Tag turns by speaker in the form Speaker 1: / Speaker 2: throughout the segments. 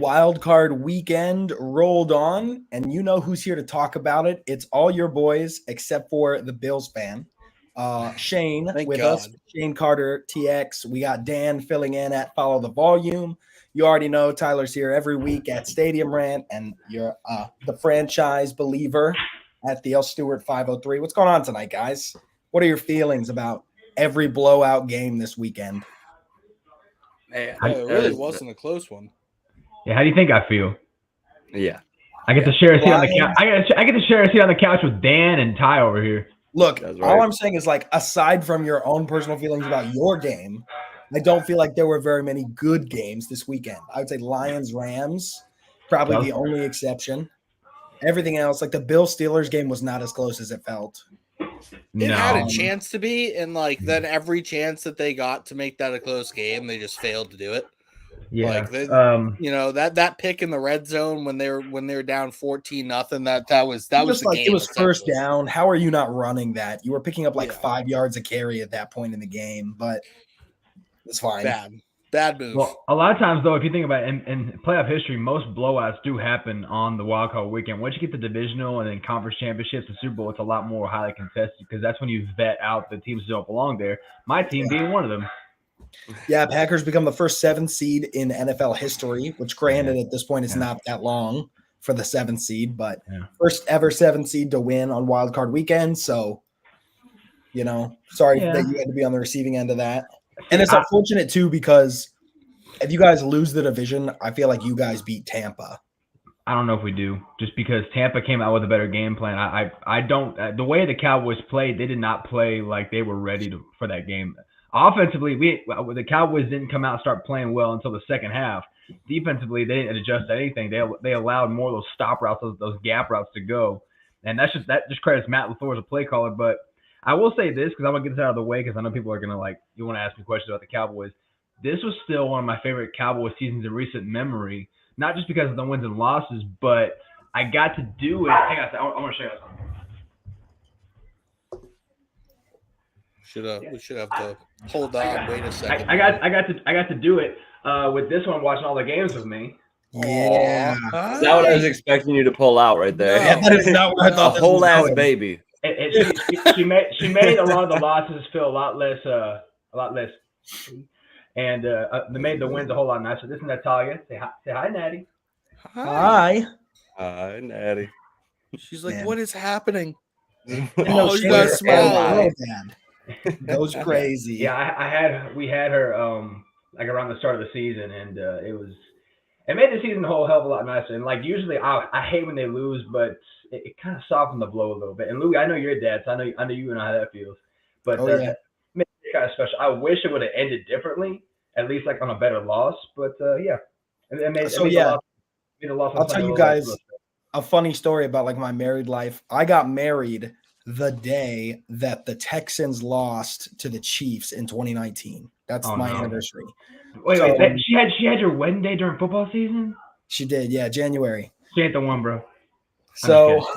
Speaker 1: Wildcard weekend rolled on, and you know who's here to talk about it. It's all your boys except for the Bills fan. Shane with us, Shane Carter, TX. We got Dan filling in at Follow the Volume. You already know Tyler's here every week at Stadium Rant, and you're the franchise believer at the L Stewart 503. What's going on tonight, guys? What are your feelings about every blowout game this weekend?
Speaker 2: Man, it really wasn't a close one.
Speaker 3: Yeah, how do you think I feel?
Speaker 4: Yeah,
Speaker 3: I get to share a seat on the couch. I get to share a seat on the couch with Dan and Ty over here.
Speaker 1: Look, all I'm saying is, like, aside from your own personal feelings about your game, I don't feel like there were very many good games this weekend. I would say Lions-Rams, probably the only exception. Everything else, like the Bills-Steelers game, was not as close as it felt.
Speaker 2: It had a chance to be, and then every chance that they got to make that a close game, they just failed to do it.
Speaker 3: Yeah,
Speaker 2: that pick in the red zone when they were down 14-0. That was the
Speaker 1: like
Speaker 2: game.
Speaker 1: It was first down. How are you not running that? You were picking up 5 yards a carry at that point in the game, but it's fine.
Speaker 2: Bad move.
Speaker 3: Well, a lot of times though, if you think about it, in playoff history, most blowouts do happen on the wildcard weekend. Once you get the divisional and then conference championships, the Super Bowl, it's a lot more highly contested because that's when you vet out the teams that don't belong there. My team being one of them.
Speaker 1: Yeah, Packers become the first 7th seed in NFL history, which granted at this point is not that long for the 7th seed, but first ever 7th seed to win on Wild Card weekend. So, sorry that you had to be on the receiving end of that. And it's unfortunate too because if you guys lose the division, I feel like you guys beat Tampa.
Speaker 3: I don't know if we do, just because Tampa came out with a better game plan. I don't the way the Cowboys played, they did not play like they were ready for that game. Offensively, the Cowboys didn't come out and start playing well until the second half. Defensively, they didn't adjust anything. They allowed more of those stop routes, those gap routes to go, and that just credits Matt LaFleur as a play caller. But I will say this because I'm gonna get this out of the way because I know people are gonna you want to ask me questions about the Cowboys. This was still one of my favorite Cowboys seasons in recent memory, not just because of the wins and losses, but I got to do it. Hang on, I want to show you something.
Speaker 2: We should have to hold on. Wait a second.
Speaker 3: I got to do it with this one, watching all the games with me.
Speaker 1: Yeah,
Speaker 4: that's not what I was expecting you to pull out right there.
Speaker 1: Yeah, that is not what I thought.
Speaker 4: A whole ass baby.
Speaker 3: She made a lot of the losses feel a lot less, and they made the wins a whole lot nicer. This is Natalia. Say hi, Natty.
Speaker 1: Hi,
Speaker 4: Natty.
Speaker 2: She's like, what is happening?
Speaker 1: You guys smile. Goes crazy.
Speaker 3: Yeah, we had her around the start of the season, and it made the season a whole hell of a lot nicer. And usually I hate when they lose, but it kind of softened the blow a little bit. And Louie, I know you're dad, so I know you know how that feels. But it made it kind of special. I wish it would have ended differently, at least on a better loss. But it made the loss.
Speaker 1: I'll tell you guys a funny story about my married life. I got married the day that the Texans lost to the Chiefs in 2019. That's my anniversary.
Speaker 3: Wait, she had your wedding day during football season?
Speaker 1: She did, yeah, January.
Speaker 3: She ain't the one, bro.
Speaker 1: So,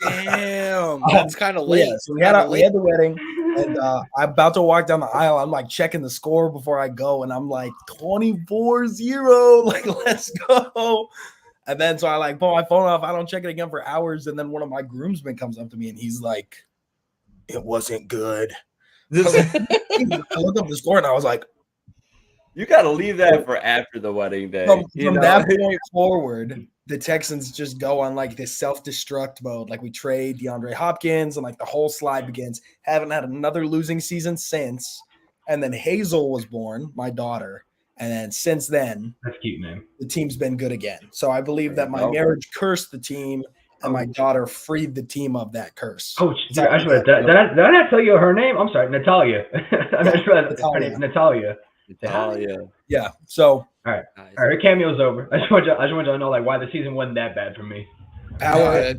Speaker 2: damn, that's kind of late.
Speaker 1: Yeah, so we had the wedding, and I'm about to walk down the aisle. I'm checking the score before I go, and I'm 24-0. Let's go. And then so I pull my phone off. I don't check it again for hours. And then one of my groomsmen comes up to me and he's like, "It wasn't good." I looked up the score and I was like,
Speaker 4: "You got to leave that for after the wedding day."
Speaker 1: From that point forward, the Texans just go on this self-destruct mode. We trade DeAndre Hopkins and the whole slide begins. Haven't had another losing season since. And then Hazel was born, my daughter. And then since then,
Speaker 3: that's cute, man.
Speaker 1: The team's been good again. So I believe that my marriage cursed the team, and my daughter freed the team of that curse.
Speaker 3: Oh, did I not tell you her name? I'm sorry, Natalia. Natalia.
Speaker 1: Yeah. So
Speaker 3: all right. Her cameo's over. I just want you to know why the season wasn't that bad for me.
Speaker 1: Power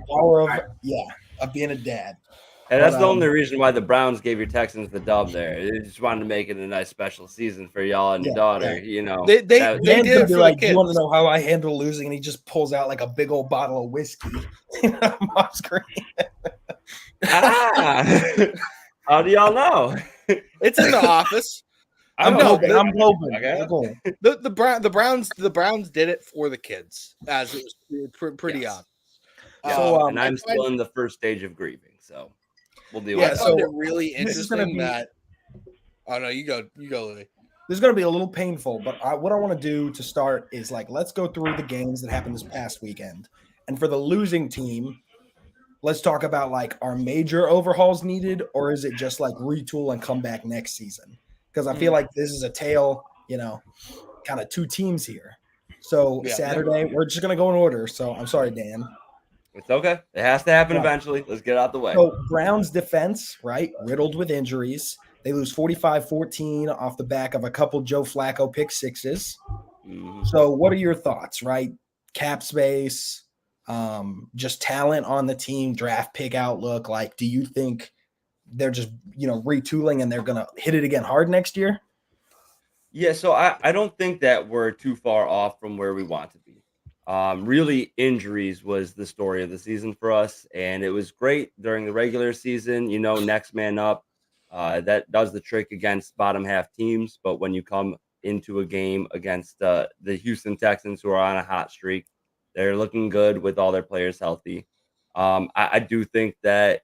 Speaker 1: of being a dad.
Speaker 4: And that's the only reason why the Browns gave your Texans the dub there. They just wanted to make it a nice special season for y'all and your daughter.
Speaker 1: They did be do you want to know how I handle losing? And he just pulls out a big old bottle of whiskey off screen.
Speaker 4: How do y'all know?
Speaker 2: It's in the office.
Speaker 1: I'm hoping. Okay.
Speaker 2: The Browns did it for the kids, as it was pretty obvious.
Speaker 4: And I'm still in the first stage of grieving, so we'll deal with
Speaker 2: that. I found it really interesting that. Oh no, you go, Louie.
Speaker 1: This is going to be a little painful, but what I want to do to start is let's go through the games that happened this past weekend, and for the losing team, let's talk about are major overhauls needed, or is it just retool and come back next season? Because I feel like this is a tale, kind of two teams here. So Saturday, we're just going to go in order. So I'm sorry, Dan.
Speaker 4: It's okay. It has to happen eventually. Let's get out the way.
Speaker 1: So Browns defense, right, riddled with injuries. They lose 45-14 off the back of a couple Joe Flacco pick sixes. Mm-hmm. So what are your thoughts, right? Cap space, just talent on the team, draft pick outlook. Do you think they're just, retooling and they're going to hit it again hard next year?
Speaker 4: Yeah, so I don't think that we're too far off from where we want to be. Really, injuries was the story of the season for us, and it was great during the regular season. Next man up, that does the trick against bottom half teams. But when you come into a game against the Houston Texans, who are on a hot streak, they're looking good with all their players healthy. I do think that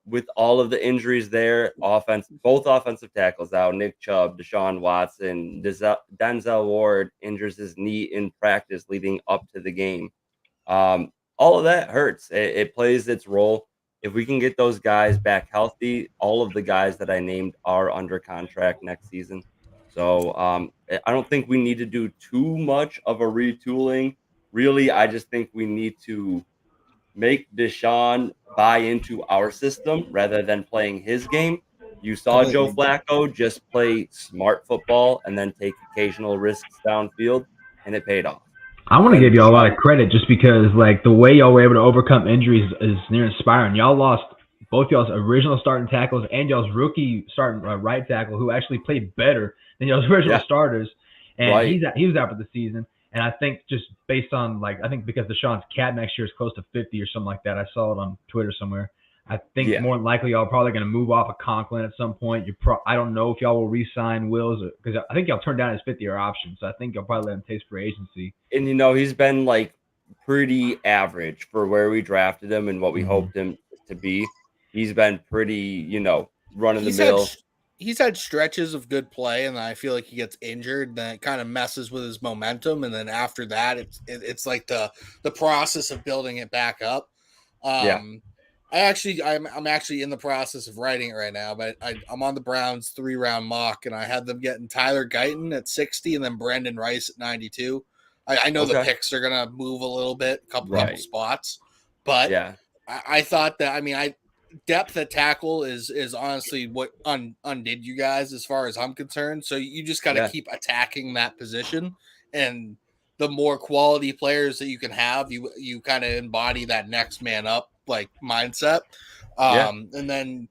Speaker 4: with all of the injuries there, both offensive tackles out, Nick Chubb, Deshaun Watson, Denzel Ward injures his knee in practice leading up to the game. All of that hurts. It plays its role. If we can get those guys back healthy, all of the guys that I named are under contract next season. So I don't think we need to do too much of a retooling. Really, I just think we need to make Deshaun buy into our system rather than playing his game. You saw Joe Flacco just play smart football and then take occasional risks downfield, and it paid off.
Speaker 3: I want to give y'all a lot of credit just because, the way y'all were able to overcome injuries is near inspiring. Y'all lost both y'all's original starting tackles and y'all's rookie starting right tackle, who actually played better than y'all's original starters, and he was out for the season. And I think just based on because Deshaun's cap next year is close to 50 or something like that. I saw it on Twitter somewhere. I think more than likely y'all are probably going to move off of Conklin at some point. I don't know if y'all will re-sign Wills, because I think y'all turned down his 5th-year option. So I think y'all probably let him taste free agency.
Speaker 4: And he's been pretty average for where we drafted him and what we hoped him to be. He's been pretty, run of the mill.
Speaker 2: He's had stretches of good play, and I feel like he gets injured, and then it kind of messes with his momentum. And then after that, it's like the process of building it back up. I'm actually in the process of writing it right now, but I'm on the Browns 3-round mock, and I had them getting Tyler Guyton at 60 and then Brandon Rice at 92. I know the picks are gonna move a little bit, a couple spots, but I thought that depth at tackle is honestly what undid you guys as far as I'm concerned. So you just got to keep attacking that position, and the more quality players that you can have, you kind of embody that next man up mindset. And then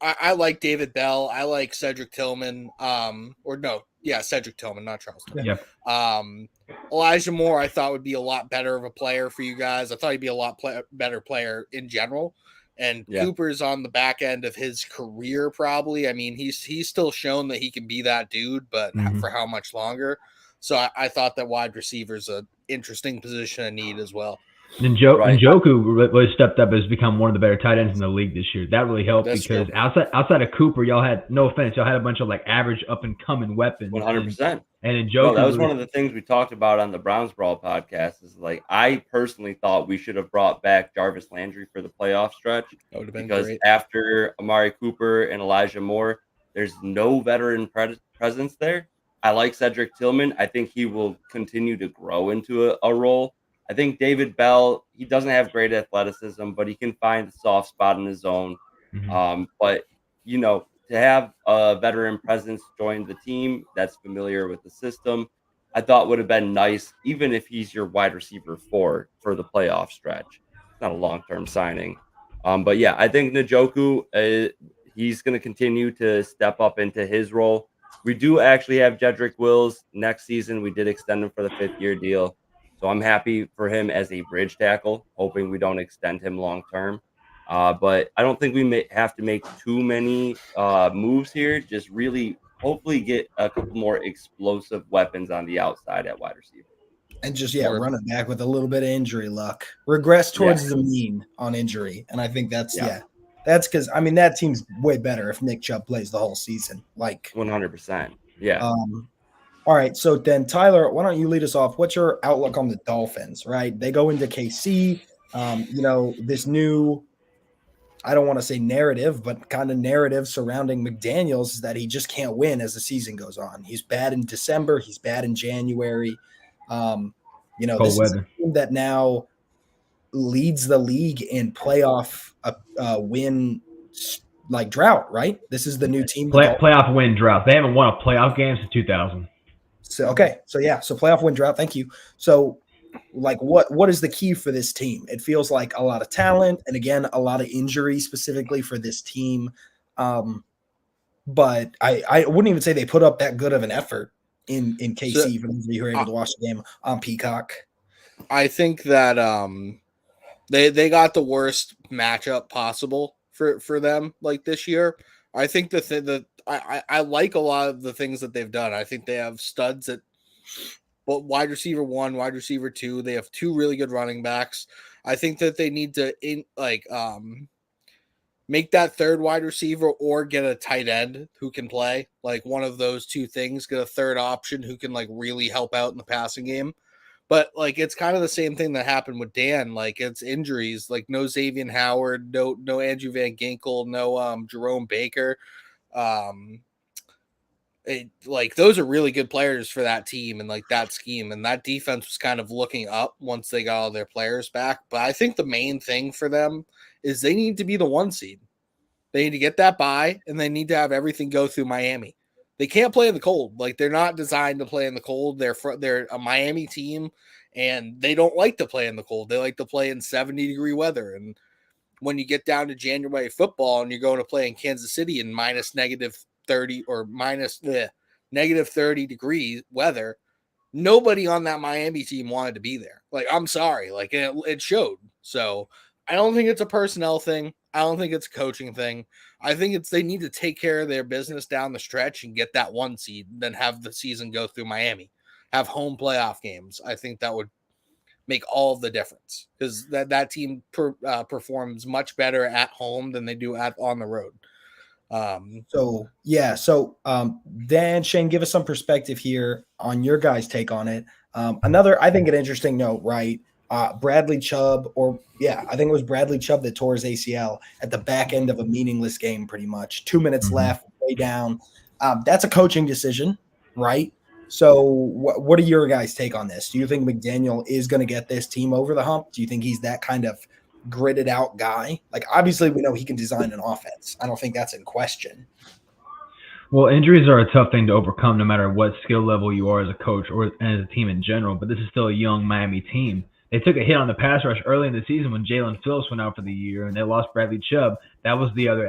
Speaker 2: I like David Bell. I like Cedric Tillman. Cedric Tillman, not Charles Tillman. Elijah Moore, I thought would be a lot better of a player for you guys. I thought he'd be a lot better player in general. And Cooper's on the back end of his career, probably. He's still shown that he can be that dude, but for how much longer? So I thought that wide receiver is an interesting position to need as well.
Speaker 3: And Njoku really stepped up, has become one of the better tight ends in the league this year. That really helped because outside of Cooper, y'all had, no offense, y'all had a bunch of average up and coming weapons.
Speaker 4: 100%.
Speaker 3: And Njoku,
Speaker 4: that was one of the things we talked about on the Browns Brawl podcast. Is I personally thought we should have brought back Jarvis Landry for the playoff stretch. That would have been great. After Amari Cooper and Elijah Moore, there's no veteran presence there. I like Cedric Tillman. I think he will continue to grow into a role. I think David Bell, he doesn't have great athleticism, but he can find a soft spot in his own. But, to have a veteran presence join the team that's familiar with the system, I thought would have been nice, even if he's your wide receiver for the playoff stretch. It's not a long-term signing. But, I think Njoku, he's going to continue to step up into his role. We do actually have Jedrick Wills next season. We did extend him for the 5th-year deal. So I'm happy for him as a bridge tackle, hoping we don't extend him long term. But I don't think we have to make too many moves here. Just really hopefully get a couple more explosive weapons on the outside at wide receiver.
Speaker 1: And just, run it back with a little bit of injury luck. Regress towards the mean on injury. And I think that's because, that team's way better if Nick Chubb plays the whole season. Like
Speaker 4: 100%. Yeah.
Speaker 1: All right. So then, Tyler, why don't you lead us off? What's your outlook on the Dolphins, right? They go into KC, this new, I don't want to say narrative, but kind of narrative surrounding McDaniels is that he just can't win as the season goes on. He's bad in December. He's bad in January. This is a team that now leads the league in playoff win drought, right? This is the new team.
Speaker 3: Playoff win drought. They haven't won a playoff game since 2000.
Speaker 1: So playoff win drought. Thank you. So, what is the key for this team? It feels like a lot of talent, and again, a lot of injury specifically for this team. But I wouldn't even say they put up that good of an effort in KC for those of you who are able to watch the game on Peacock. I
Speaker 2: think that they got the worst matchup possible for them this year. I think I like a lot of the things that they've done. I think they have studs at wide receiver 1, wide receiver 2. They have 2 really good running backs. I think that they need to make that third wide receiver or get a tight end who can play, one of those 2 things, get a third option who can really help out in the passing game. But it's kind of the same thing that happened with Dan. It's injuries, no Xavier Howard, no Andrew Van Ginkel, no Jerome Baker. Those are really good players for that team and that scheme, and that defense was kind of looking up once they got all their players back. But I think the main thing for them is they need to be the 1 seed. They need to get that bye, and they need to have everything go through Miami. They can't play in the cold. They're not designed to play in the cold. They're a Miami team, and they don't like to play in the cold. They like to play in 70-degree weather. And when you get down to January football and you're going to play in Kansas City in minus negative 30 or negative 30 degree weather, nobody on that Miami team wanted to be there. I'm sorry. It showed. So I don't think it's a personnel thing. I don't think it's a coaching thing. I think they need to take care of their business down the stretch and get that 1 seed, then have the season go through Miami, have home playoff games. I think that would make all the difference because that team performs much better at home than they do on the road.
Speaker 1: Dan, Shane, give us some perspective here on your guys' take on it. I think an interesting note, right? Bradley Chubb, I think it was Bradley Chubb that tore his ACL at the back end of a meaningless game, pretty much. 2 minutes left, way down. That's a coaching decision, right? So what are your guys' take on this? Do you think McDaniel is going to get this team over the hump? Do you think he's that kind of gritted out guy? Obviously, we know he can design an offense. I don't think that's in question.
Speaker 3: Well, injuries are a tough thing to overcome no matter what skill level you are as a coach or as a team in general, but this is still a young Miami team. They took a hit on the pass rush early in the season when Jalen Phillips went out for the year, and they lost Bradley Chubb. That was the other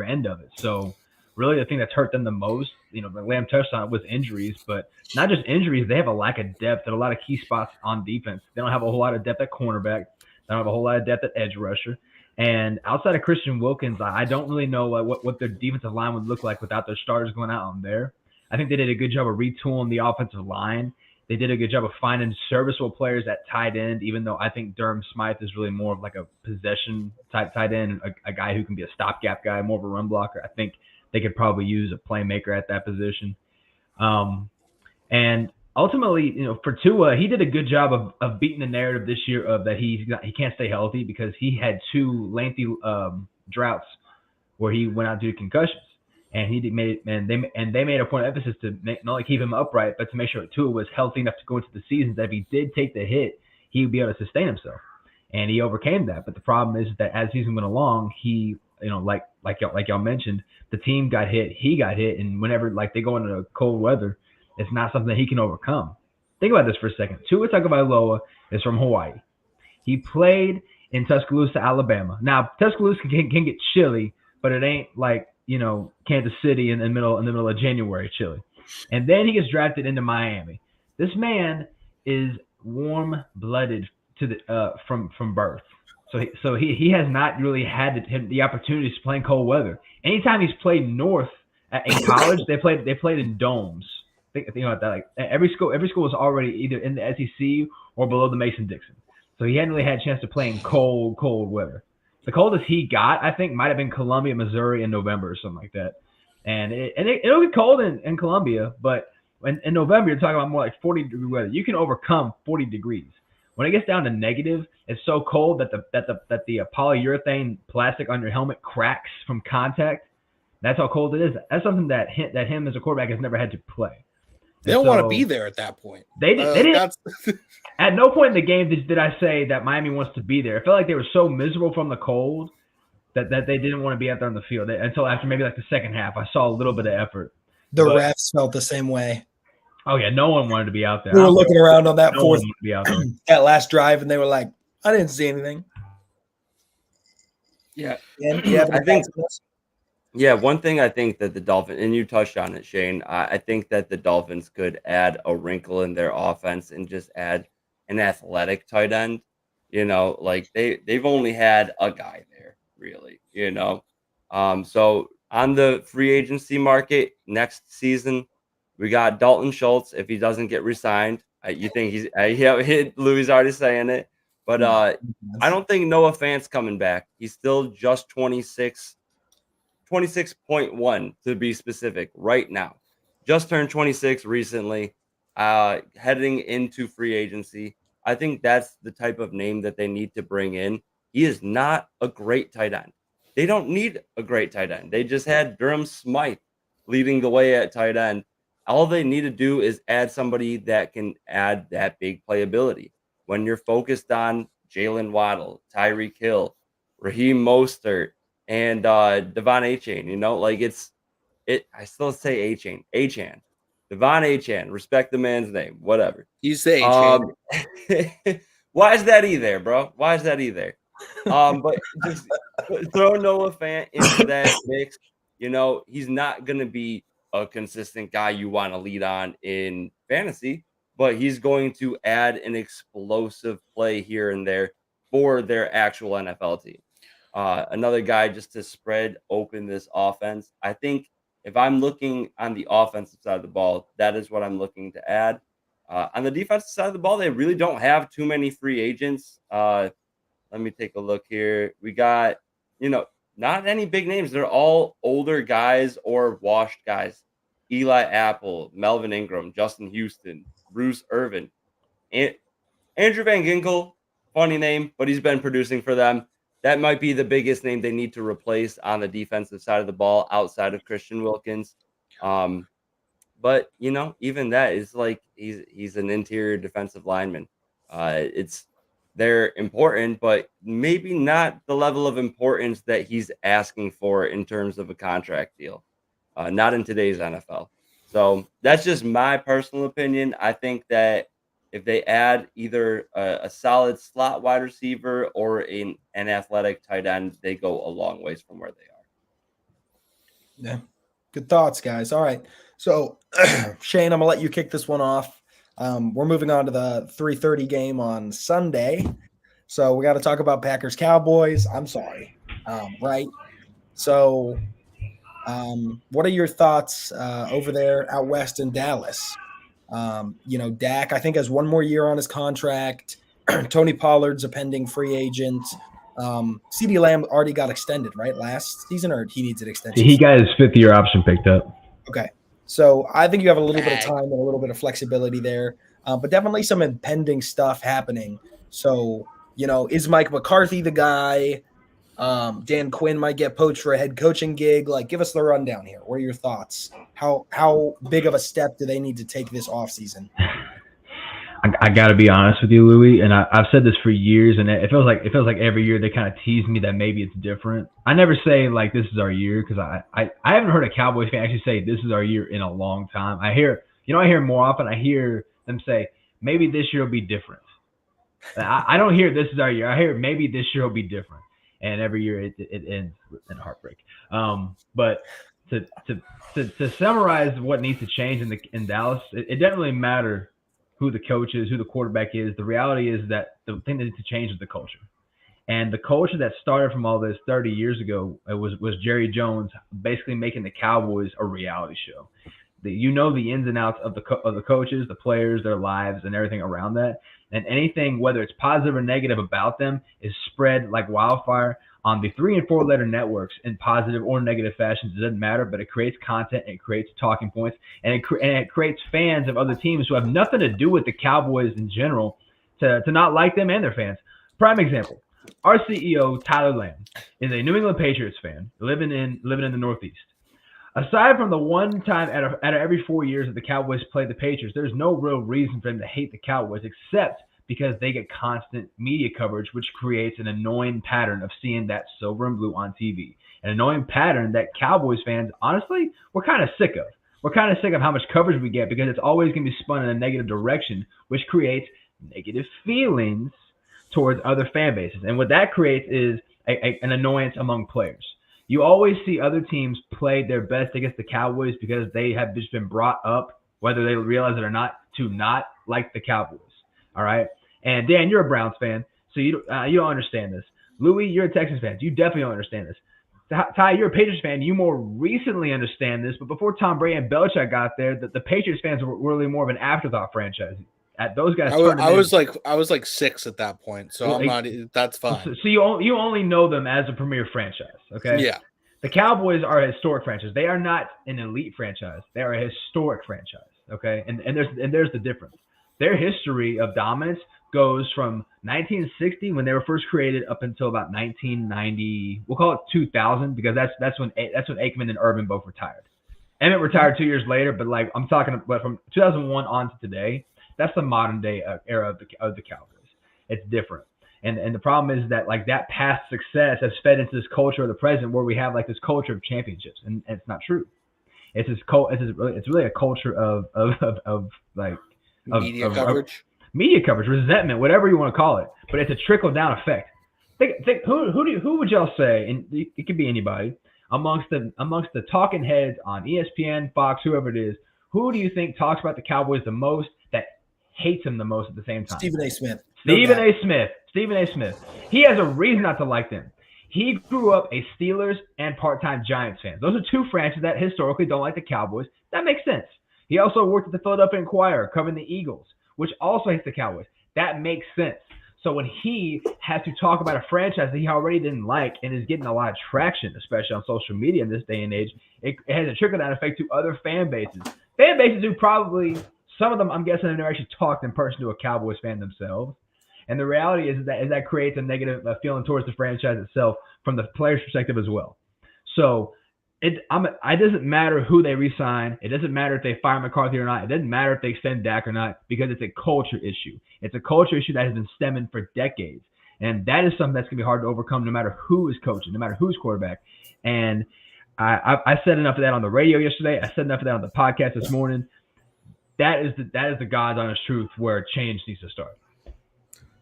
Speaker 3: end of it. So really the thing that's hurt them the most, Lamb touched on it, was injuries, but not just injuries. They have a lack of depth at a lot of key spots on defense. They don't have a whole lot of depth at cornerback. They don't have a whole lot of depth at edge rusher. And outside of Christian Wilkins, I don't really know what their defensive line would look like without their starters going out on there. I think they did a good job of retooling the offensive line. They did a good job of finding serviceable players at tight end, even though I think Durham Smythe is really more of a possession type tight end, a guy who can be a stopgap guy, more of a run blocker. I think they could probably use a playmaker at that position. And ultimately, for Tua, he did a good job of beating the narrative this year of that he can't stay healthy because he had 2 lengthy droughts where he went out due to concussions. And they made a point of emphasis to not only keep him upright, but to make sure Tua was healthy enough to go into the season that if he did take the hit, he would be able to sustain himself. And he overcame that. But the problem is that as the season went along, he, like y'all mentioned, the team got hit, he got hit, and whenever they go into cold weather, it's not something that he can overcome. Think about this for a second. Tua Tagovailoa is from Hawaii. He played in Tuscaloosa, Alabama. Now Tuscaloosa can get chilly, but it ain't Kansas City in the middle of January chilly. And then he gets drafted into Miami. This man is warm-blooded from birth. So he has not really had the opportunities to play in cold weather. Anytime he's played north In college, they played in domes. Think about that. Like every school was already either in the SEC or below the Mason-Dixon. So he hadn't really had a chance to play in cold weather. The coldest he got, I think, might have been Columbia, Missouri in November or something like that. And it'll get cold in Columbia, but in November, you're talking about more like 40-degree weather. You can overcome 40 degrees. When it gets down to negative, it's so cold that the polyurethane plastic on your helmet cracks from contact. That's how cold it is. That's something that him as a quarterback has never had to play.
Speaker 2: They don't want to be there at that point.
Speaker 3: They didn't. At no point in the game did I say that Miami wants to be there. It felt like they were so miserable from the cold that they didn't want to be out there on the field until after maybe like the second half. I saw a little bit of effort.
Speaker 1: The refs felt the same way.
Speaker 3: Oh yeah, no one wanted to be out there.
Speaker 1: We were looking around on that fourth,
Speaker 3: that
Speaker 1: last drive, and they were like, "I didn't see anything."
Speaker 4: Yeah,
Speaker 1: I think.
Speaker 4: Yeah, one thing I think that the Dolphins, and you touched on it, Shane, I think that the Dolphins could add a wrinkle in their offense and just add an athletic tight end. You know, like they've only had a guy there, really, you know. So on the free agency market next season, we got Dalton Schultz. If he doesn't get re-signed, you think he's Louie's already saying it. But I don't think Noah Fant's coming back. He's still just 26.1 to be specific right now. Just turned 26 recently, heading into free agency. I think that's the type of name that they need to bring in. He is not a great tight end. They don't need a great tight end. They just had Durham Smythe leading the way at tight end. All they need to do is add somebody that can add that big playability. When you're focused on Jalen Waddle, Tyreek Hill, Raheem Mostert, and Devon Achane, you know, like I still say Achane. Devon Achane, respect the man's name, whatever.
Speaker 2: You say Achane.
Speaker 4: Why is that E there, bro? Why is that E there? But just throw Noah Fant into that mix. You know, he's not going to be a consistent guy you want to lead on in fantasy, but he's going to add an explosive play here and there for their actual NFL team. Another guy just to spread open this offense. I think if I'm looking on the offensive side of the ball, that is what I'm looking to add. On the defensive side of the ball, they really don't have too many free agents. Let me take a look here. We got, not any big names. They're all older guys or washed guys. Eli Apple, Melvin Ingram, Justin Houston, Bruce Irvin, and Andrew Van Ginkel. Funny name, but he's been producing for them. That might be the biggest name they need to replace on the defensive side of the ball outside of Christian Wilkins. But, even that is like he's an interior defensive lineman. They're important, but maybe not the level of importance that he's asking for in terms of a contract deal. Not in today's NFL. So that's just my personal opinion. I think that if they add either a solid slot wide receiver or an athletic tight end, they go a long ways from where they are.
Speaker 1: Yeah. Good thoughts, guys. All right. So, Shane, I'm going to let you kick this one off. We're moving on to the 3:30 game on Sunday. So we got to talk about Packers Cowboys. I'm sorry. Right. So what are your thoughts over there out west in Dallas? Dak, I think, has one more year on his contract. Tony Pollard's a pending free agent. CeeDee Lamb already got extended, right? Last season, or he needs an extension?
Speaker 3: He got his 5th-year option picked up.
Speaker 1: Okay. So I think you have a little bit of time and a little bit of flexibility there, but definitely some impending stuff happening. So, is Mike McCarthy the guy? Dan Quinn might get poached for a head coaching gig. Like, give us the rundown here. What are your thoughts? How big of a step do they need to take this offseason?
Speaker 3: I got to be honest with you, Louie, and I've said this for years, and it feels like every year they kind of tease me that maybe it's different. I never say like this is our year because I haven't heard a Cowboys fan actually say this is our year in a long time. I hear more often. I hear them say maybe this year will be different. I don't hear this is our year. I hear maybe this year will be different, and every year it ends in heartbreak. But to summarize what needs to change in Dallas, it doesn't really matter who the coach is, who the quarterback is. The reality is that the thing that needs to change is the culture. And the culture that started from all this 30 years ago was Jerry Jones basically making the Cowboys a reality show. You know the ins and outs of the coaches, the players, their lives, and everything around that. And anything, whether it's positive or negative about them, is spread like wildfire on the 3 and 4 letter networks in positive or negative fashions. It doesn't matter, but it creates content, it creates talking points, and it creates fans of other teams who have nothing to do with the Cowboys in general to not like them and their fans. Prime example. Our CEO, Tyler Lamb, is a New England Patriots fan living in the Northeast. Aside from the one time out of every 4 years that the Cowboys play the Patriots, there's no real reason for them to hate the Cowboys except because they get constant media coverage, which creates an annoying pattern of seeing that silver and blue on TV. An annoying pattern that Cowboys fans, honestly, we're kind of sick of. We're kind of sick of how much coverage we get because it's always going to be spun in a negative direction, which creates negative feelings towards other fan bases. And what that creates is an annoyance among players. You always see other teams play their best against the Cowboys because they have just been brought up, whether they realize it or not, to not like the Cowboys. All right? And Dan, you're a Browns fan, so you don't understand this. Louie, you're a Texans fan. You definitely don't understand this. Ty, you're a Patriots fan. You more recently understand this, but before Tom Brady and Belichick got there, the Patriots fans were really more of an afterthought franchise. At those guys,
Speaker 2: I was like 6 at that point, so I'm not. That's fine.
Speaker 3: So you only know them as a premier franchise, okay?
Speaker 2: Yeah.
Speaker 3: The Cowboys are a historic franchise. They are not an elite franchise. They are a historic franchise, okay? And there's the difference. Their history of dominance goes from 1960 when they were first created up until about 1990. We'll call it 2000 because that's when Aikman and Urban both retired. Emmett retired 2 years later, but like I'm talking about from 2001 on to today. That's the modern day era of the Cowboys. It's different. And the problem is that like that past success has fed into this culture of the present where we have like this culture of championships, and it's not true. It's really a culture of
Speaker 2: media coverage,
Speaker 3: resentment, whatever you want to call it. But it's a trickle down effect. Think who would y'all say, and it could be anybody amongst the talking heads on ESPN, Fox, whoever it is. Who do you think talks about the Cowboys the most that hates him the most at the same time?
Speaker 1: Stephen A. Smith.
Speaker 3: Stephen A. Smith. He has a reason not to like them. He grew up a Steelers and part-time Giants fan. Those are two franchises that historically don't like the Cowboys. That makes sense. He also worked at the Philadelphia Inquirer covering the Eagles, which also hates the Cowboys. That makes sense. So when he has to talk about a franchise that he already didn't like and is getting a lot of traction, especially on social media in this day and age, it has a trickle-down effect to other fan bases. Fan bases who probably, some of them, I'm guessing, have never actually talked in person to a Cowboys fan themselves. And the reality is that creates a negative feeling towards the franchise itself from the player's perspective as well. So it doesn't matter who they re-sign. It doesn't matter if they fire McCarthy or not. It doesn't matter if they extend Dak or not because it's a culture issue. It's a culture issue that has been stemming for decades. And that is something that's going to be hard to overcome no matter who is coaching, no matter who's quarterback. And I said enough of that on the radio yesterday. I said enough of that on the podcast this morning. That is the God's honest truth where change needs to start.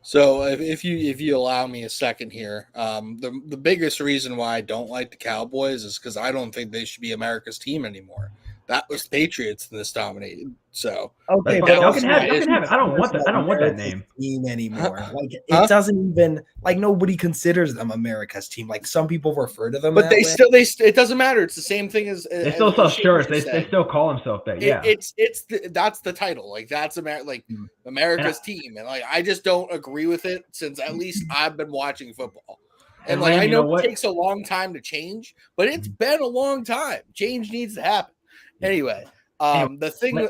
Speaker 2: So if you allow me a second here, the biggest reason why I don't like the Cowboys is because I don't think they should be America's team anymore. That was Patriots and this dominated. So
Speaker 1: okay,
Speaker 3: but y'all can have it. I don't want that name
Speaker 1: anymore. Like it doesn't even like nobody considers them America's team. Like some people refer to them,
Speaker 2: but it doesn't matter. It's the same thing as
Speaker 3: they still sell shirts. They still call themselves that. Yeah,
Speaker 2: that's the title. Like that's America's team, and like I just don't agree with it since at least I've been watching football. And like I know it takes a long time to change, but it's been a long time. Change needs to happen. Anyway, the thing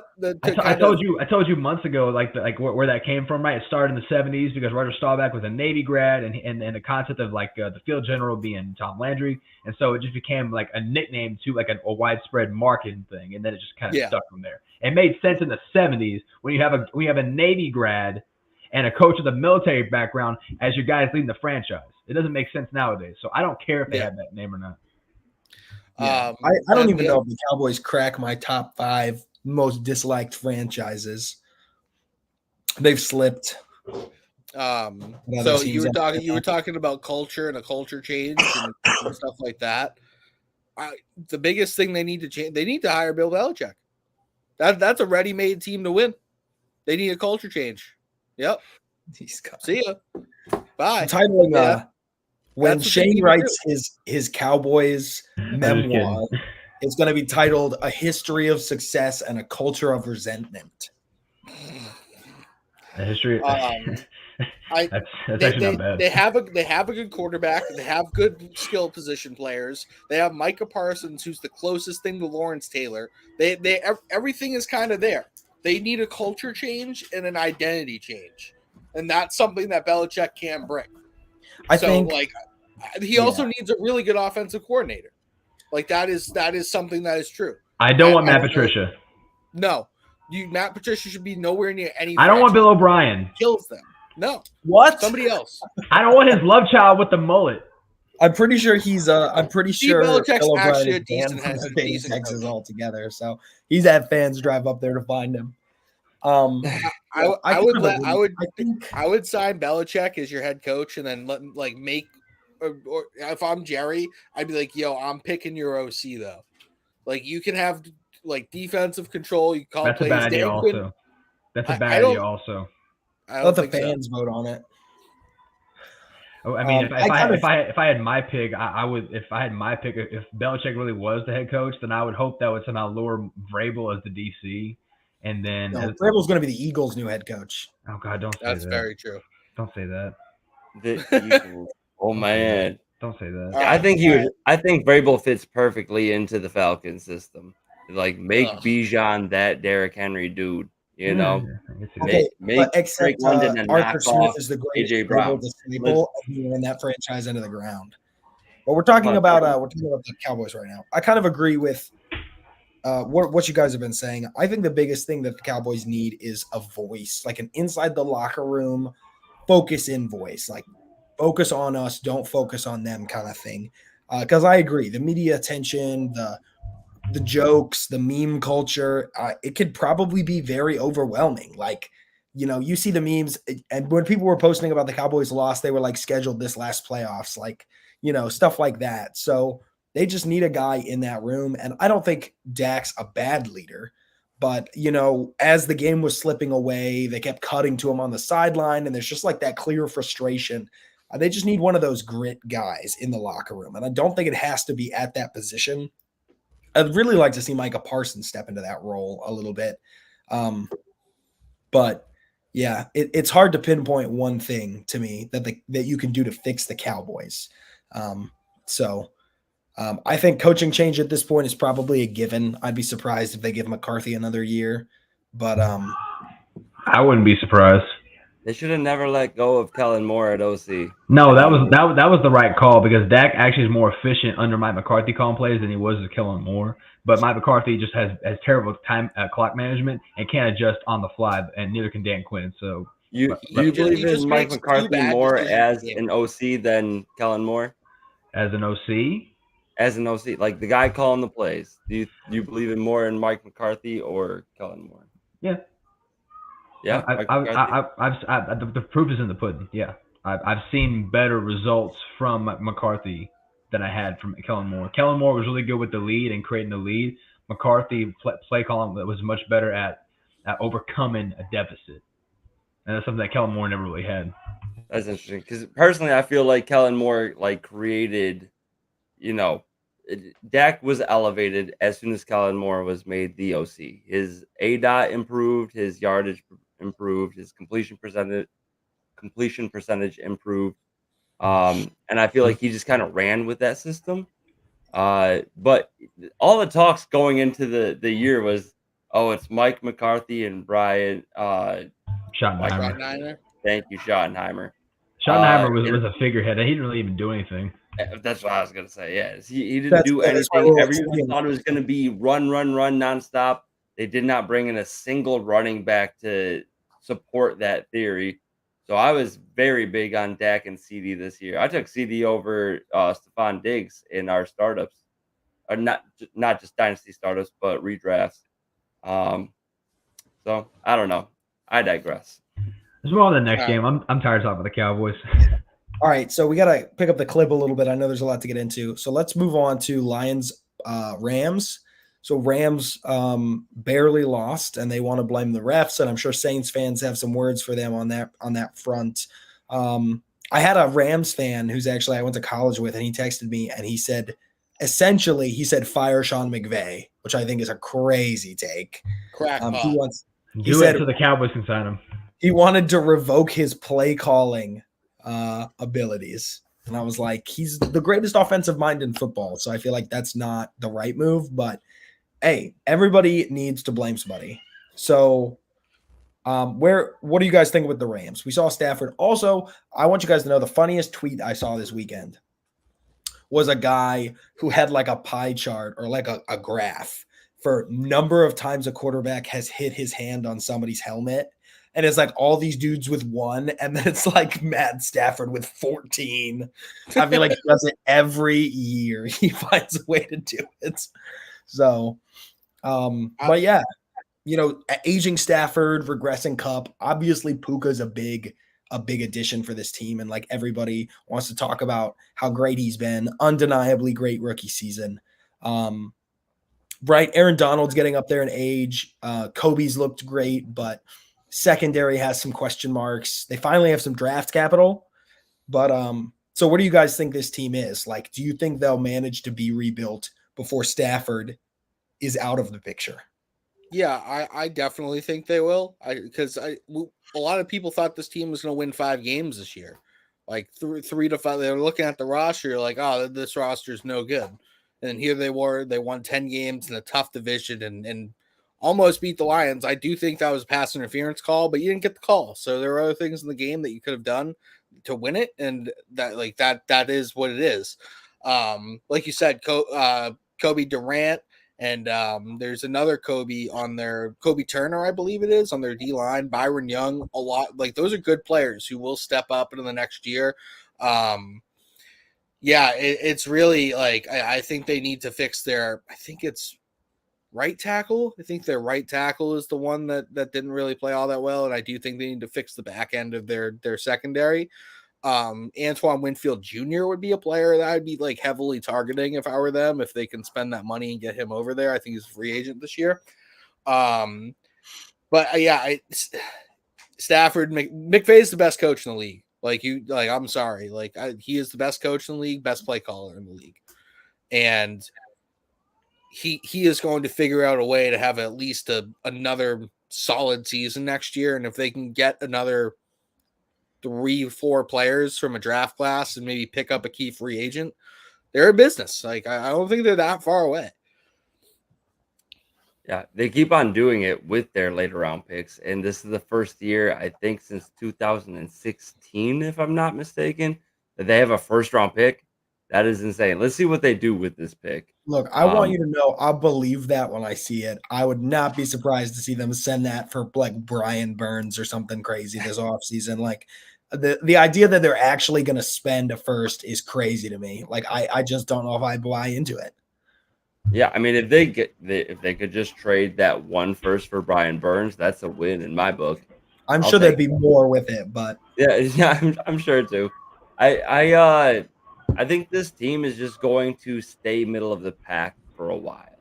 Speaker 2: I told
Speaker 3: you months ago, where that came from, right? It started in the 70s because Roger Staubach was a Navy grad, and the concept of the field general being Tom Landry, and so it just became like a nickname to like a widespread marketing thing, and then it just kind of stuck from there. It made sense in the 70s when you have a Navy grad and a coach with a military background as your guys leading the franchise. It doesn't make sense nowadays, so I don't care if they have that name or not.
Speaker 1: Yeah. I don't even know if the Cowboys crack my top 5 most disliked franchises. They've slipped.
Speaker 2: So you were talking about culture and a culture change and stuff like that. The biggest thing they need to change, they need to hire Bill Belichick. That's a ready-made team to win. They need a culture change. Yep. See ya. Bye.
Speaker 1: When Shane writes his Cowboys memoir, it's going to be titled "A History of Success and a Culture of Resentment."
Speaker 3: A history. That's actually not bad.
Speaker 2: They have a good quarterback. They have good skill position players. They have Micah Parsons, who's the closest thing to Lawrence Taylor. Everything is kind of there. They need a culture change and an identity change, and that's something that Belichick can bring. I think he also needs a really good offensive coordinator. Like that is something that is true.
Speaker 3: I don't want Matt Patricia.
Speaker 2: No, Matt Patricia should be nowhere near any.
Speaker 3: I don't want Bill O'Brien.
Speaker 2: Kills them. No.
Speaker 1: What?
Speaker 2: Somebody else.
Speaker 3: I don't want his love child with the mullet.
Speaker 1: I'm pretty sure he's I'm pretty sure
Speaker 2: Belichick's actually a decent
Speaker 1: Texas altogether. So he's had fans drive up there to find him.
Speaker 2: I would sign Belichick as your head coach and then make or if I'm Jerry, I'd be like, yo, I'm picking your OC though. Like you can have defensive control, you call
Speaker 3: That's
Speaker 2: plays.
Speaker 3: A bad idea also. That's a bad idea also.
Speaker 1: Let the fans vote on it.
Speaker 3: Oh, I mean, if I had my pick, I would. If I had my pick, if Belichick really was the head coach, then I would hope that would somehow lure Vrabel as the DC, and then
Speaker 1: Vrabel's going to be the Eagles' new head coach.
Speaker 3: Oh God, don't say
Speaker 2: That's
Speaker 3: that.
Speaker 2: very true.
Speaker 3: Don't say that.
Speaker 4: The Eagles. Oh man,
Speaker 3: don't say that.
Speaker 4: I think I think Vrabel fits perfectly into the Falcon system. Make Bijan that Derrick Henry dude. You know,
Speaker 1: except Arthur Smith is the greatest disciple in that franchise into the ground. But we're talking about the Cowboys right now. I kind of agree with what you guys have been saying. I think the biggest thing that the Cowboys need is a voice, like an inside the locker room, focus in voice, like focus on us, don't focus on them kind of thing. Because I agree, the media attention, the jokes, the meme culture, it could probably be very overwhelming. Like, you see the memes, and when people were posting about the Cowboys loss, they were scheduled this last playoffs, stuff like that. So they just need a guy in that room. And I don't think Dak's a bad leader, but as the game was slipping away, they kept cutting to him on the sideline, and there's just that clear frustration. They just need one of those grit guys in the locker room. And I don't think it has to be at that position. I'd really like to see Micah Parsons step into that role a little bit. But yeah, it's hard to pinpoint one thing to me that you can do to fix the Cowboys. I think coaching change at this point is probably a given. I'd be surprised if they give McCarthy another year, but
Speaker 3: I wouldn't be surprised.
Speaker 4: They should have never let go of Kellen Moore at OC.
Speaker 3: No, that was the right call because Dak actually is more efficient under Mike McCarthy calling plays than he was with Kellen Moore. But Mike McCarthy just has terrible time clock management and can't adjust on the fly, and neither can Dan Quinn. So
Speaker 4: you believe in Mike McCarthy more as an OC than Kellen Moore?
Speaker 3: As an OC?
Speaker 4: As an OC, like the guy calling the plays. Do you believe in more in Mike McCarthy or Kellen Moore?
Speaker 3: Yeah.
Speaker 4: Yeah,
Speaker 3: the proof is in the pudding. Yeah, I've seen better results from McCarthy than I had from Kellen Moore. Kellen Moore was really good with the lead and creating the lead. McCarthy play calling was much better at overcoming a deficit, and that's something that Kellen Moore never really had.
Speaker 4: That's interesting because personally, I feel like Kellen Moore created, Dak was elevated as soon as Kellen Moore was made the OC. His ADOT improved, his yardage improved, his completion percentage improved, and I feel like he just kind of ran with that system. But all the talks going into the year was, it's Mike McCarthy and Brian
Speaker 2: Schottenheimer.
Speaker 4: Thank you, Schottenheimer.
Speaker 3: Schottenheimer was a figurehead. He didn't really even do anything.
Speaker 4: That's what I was gonna say. Yeah, he didn't do anything. Everyone thought it was gonna be run nonstop. They did not bring in a single running back to support that theory. So I was very big on Dak and CD this year. I took CD over Stephon Diggs in our startups, or not just dynasty startups, but redrafts. So I don't know. I digress.
Speaker 3: Let's move on to the next game. I'm tired of talking about the Cowboys.
Speaker 1: All right, so we got to pick up the clip a little bit. I know there's a lot to get into. So let's move on to Lions Rams. So Rams barely lost, and they want to blame the refs, and I'm sure Saints fans have some words for them on that front. I had a Rams fan who's actually I went to college with, and he texted me and he said, essentially, he said fire Sean McVay, which I think is a crazy take.
Speaker 2: Crackpot.
Speaker 1: He said
Speaker 3: so the Cowboys can sign him.
Speaker 1: He wanted to revoke his play calling abilities. And I was like, he's the greatest offensive mind in football. So I feel like that's not the right move. But hey, everybody needs to blame somebody. So what do you guys think with the Rams? We saw Stafford. Also, I want you guys to know the funniest tweet I saw this weekend was a guy who had like a pie chart or like a graph for number of times a quarterback has hit his hand on somebody's helmet. And it's like all these dudes with 1, and then it's like Matt Stafford with 14. I feel like he does it every year. He finds a way to do it. So, but yeah, aging Stafford, regressing Cup. Obviously, Puka's a big addition for this team, and like everybody wants to talk about how great he's been. Undeniably great rookie season. Right, Aaron Donald's getting up there in age. Kobe's looked great, but secondary has some question marks. They finally have some draft capital. But so what do you guys think this team is? Like, do you think they'll manage to be rebuilt before Stafford is out of the picture?
Speaker 2: Yeah, I definitely think they will. Because a lot of people thought this team was going to win 5 games this year. Like 3 to 5. They were looking at the roster like, oh, this roster is no good. And here they were. They won 10 games in a tough division and almost beat the Lions. I do think that was a pass interference call, but you didn't get the call. So there are other things in the game that you could have done to win it, and that is what it is. Like you said, Kobe Durant, and there's another Kobe on their Kobe Turner, I believe it is, on their D line. Byron Young, a lot like those are good players who will step up in the next year. It's really like I think they need to fix their. I think it's right tackle. I think their right tackle is the one that didn't really play all that well, and I do think they need to fix the back end of their secondary. Antoine Winfield Jr. would be a player that I'd be like heavily targeting if I were them, if they can spend that money and get him over there. I think he's a free agent this year. Stafford McVay is the best coach in the league. I'm sorry, he is the best coach in the league, best play caller in the league, and he is going to figure out a way to have at least another solid season next year. And if they can get another 3-4 players from a draft class and maybe pick up a key free agent, they're a business. Like, I don't think they're that far away.
Speaker 4: Yeah, they keep on doing it with their later round picks. And this is the first year, I think, since 2016, if I'm not mistaken, that they have a first round pick. That is insane. Let's see what they do with this pick.
Speaker 1: Look, I want you to know I'll believe that when I see it. I would not be surprised to see them send that for like Brian Burns or something crazy this offseason. Like the idea that they're actually going to spend a first is crazy to me. Like I just don't know if I buy into it.
Speaker 4: Yeah, I mean, if they could just trade that 1 first for Brian Burns, that's a win in my book.
Speaker 1: I'm sure there'd be more with it, but
Speaker 4: yeah, I'm sure too. I think this team is just going to stay middle of the pack for a while.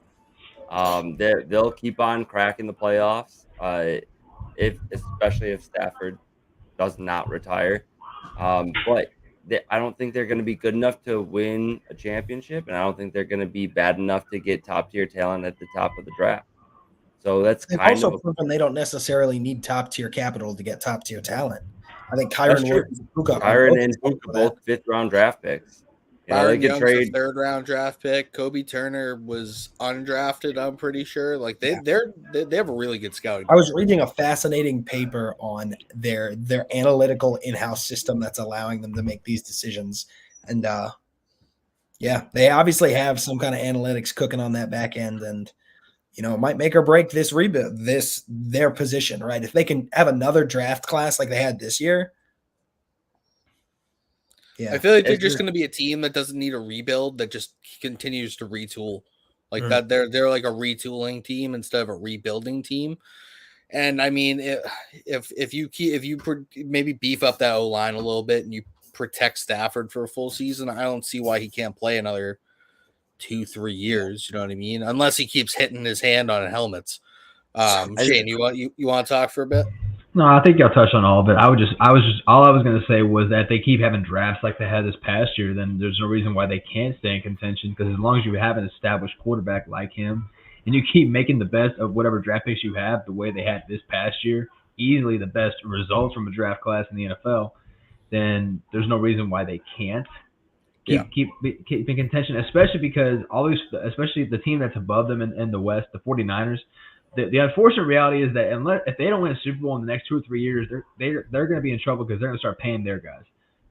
Speaker 4: They'll keep on cracking the playoffs, especially if Stafford does not retire. But I don't think they're going to be good enough to win a championship, and I don't think they're going to be bad enough to get top tier talent at the top of the draft. So that's
Speaker 1: also proven they don't necessarily need top tier capital to get top tier talent. I think Kyron
Speaker 4: and Puka both 5th round draft picks.
Speaker 2: Byron Young's a 3rd round draft pick. Kobe Turner was undrafted, I'm pretty sure. Like they have a really good scouting.
Speaker 1: I was reading a fascinating paper on their analytical in-house system that's allowing them to make these decisions. And they obviously have some kind of analytics cooking on that back end, and it might make or break this rebuild, their position, right? If they can have another draft class like they had this year.
Speaker 2: Yeah. I feel like they're just going to be a team that doesn't need a rebuild, that just continues to retool. Like that they're like a retooling team instead of a rebuilding team. And I mean, if you maybe beef up that O-line a little bit and you protect Stafford for a full season, I don't see why he can't play another 2-3 years. You know what I mean? Unless he keeps hitting his hand on helmets. Shane, you want to talk for a bit?
Speaker 3: No, I think y'all touched on all of it. All I was going to say was that they keep having drafts like they had this past year, then there's no reason why they can't stay in contention, because as long as you have an established quarterback like him and you keep making the best of whatever draft picks you have the way they had this past year, easily the best results from a draft class in the NFL, then there's no reason why they can't keep in contention, especially because especially the team that's above them in the West, the 49ers. The unfortunate reality is that if they don't win a Super Bowl in the next 2 or 3 years, they're going to be in trouble because they're going to start paying their guys.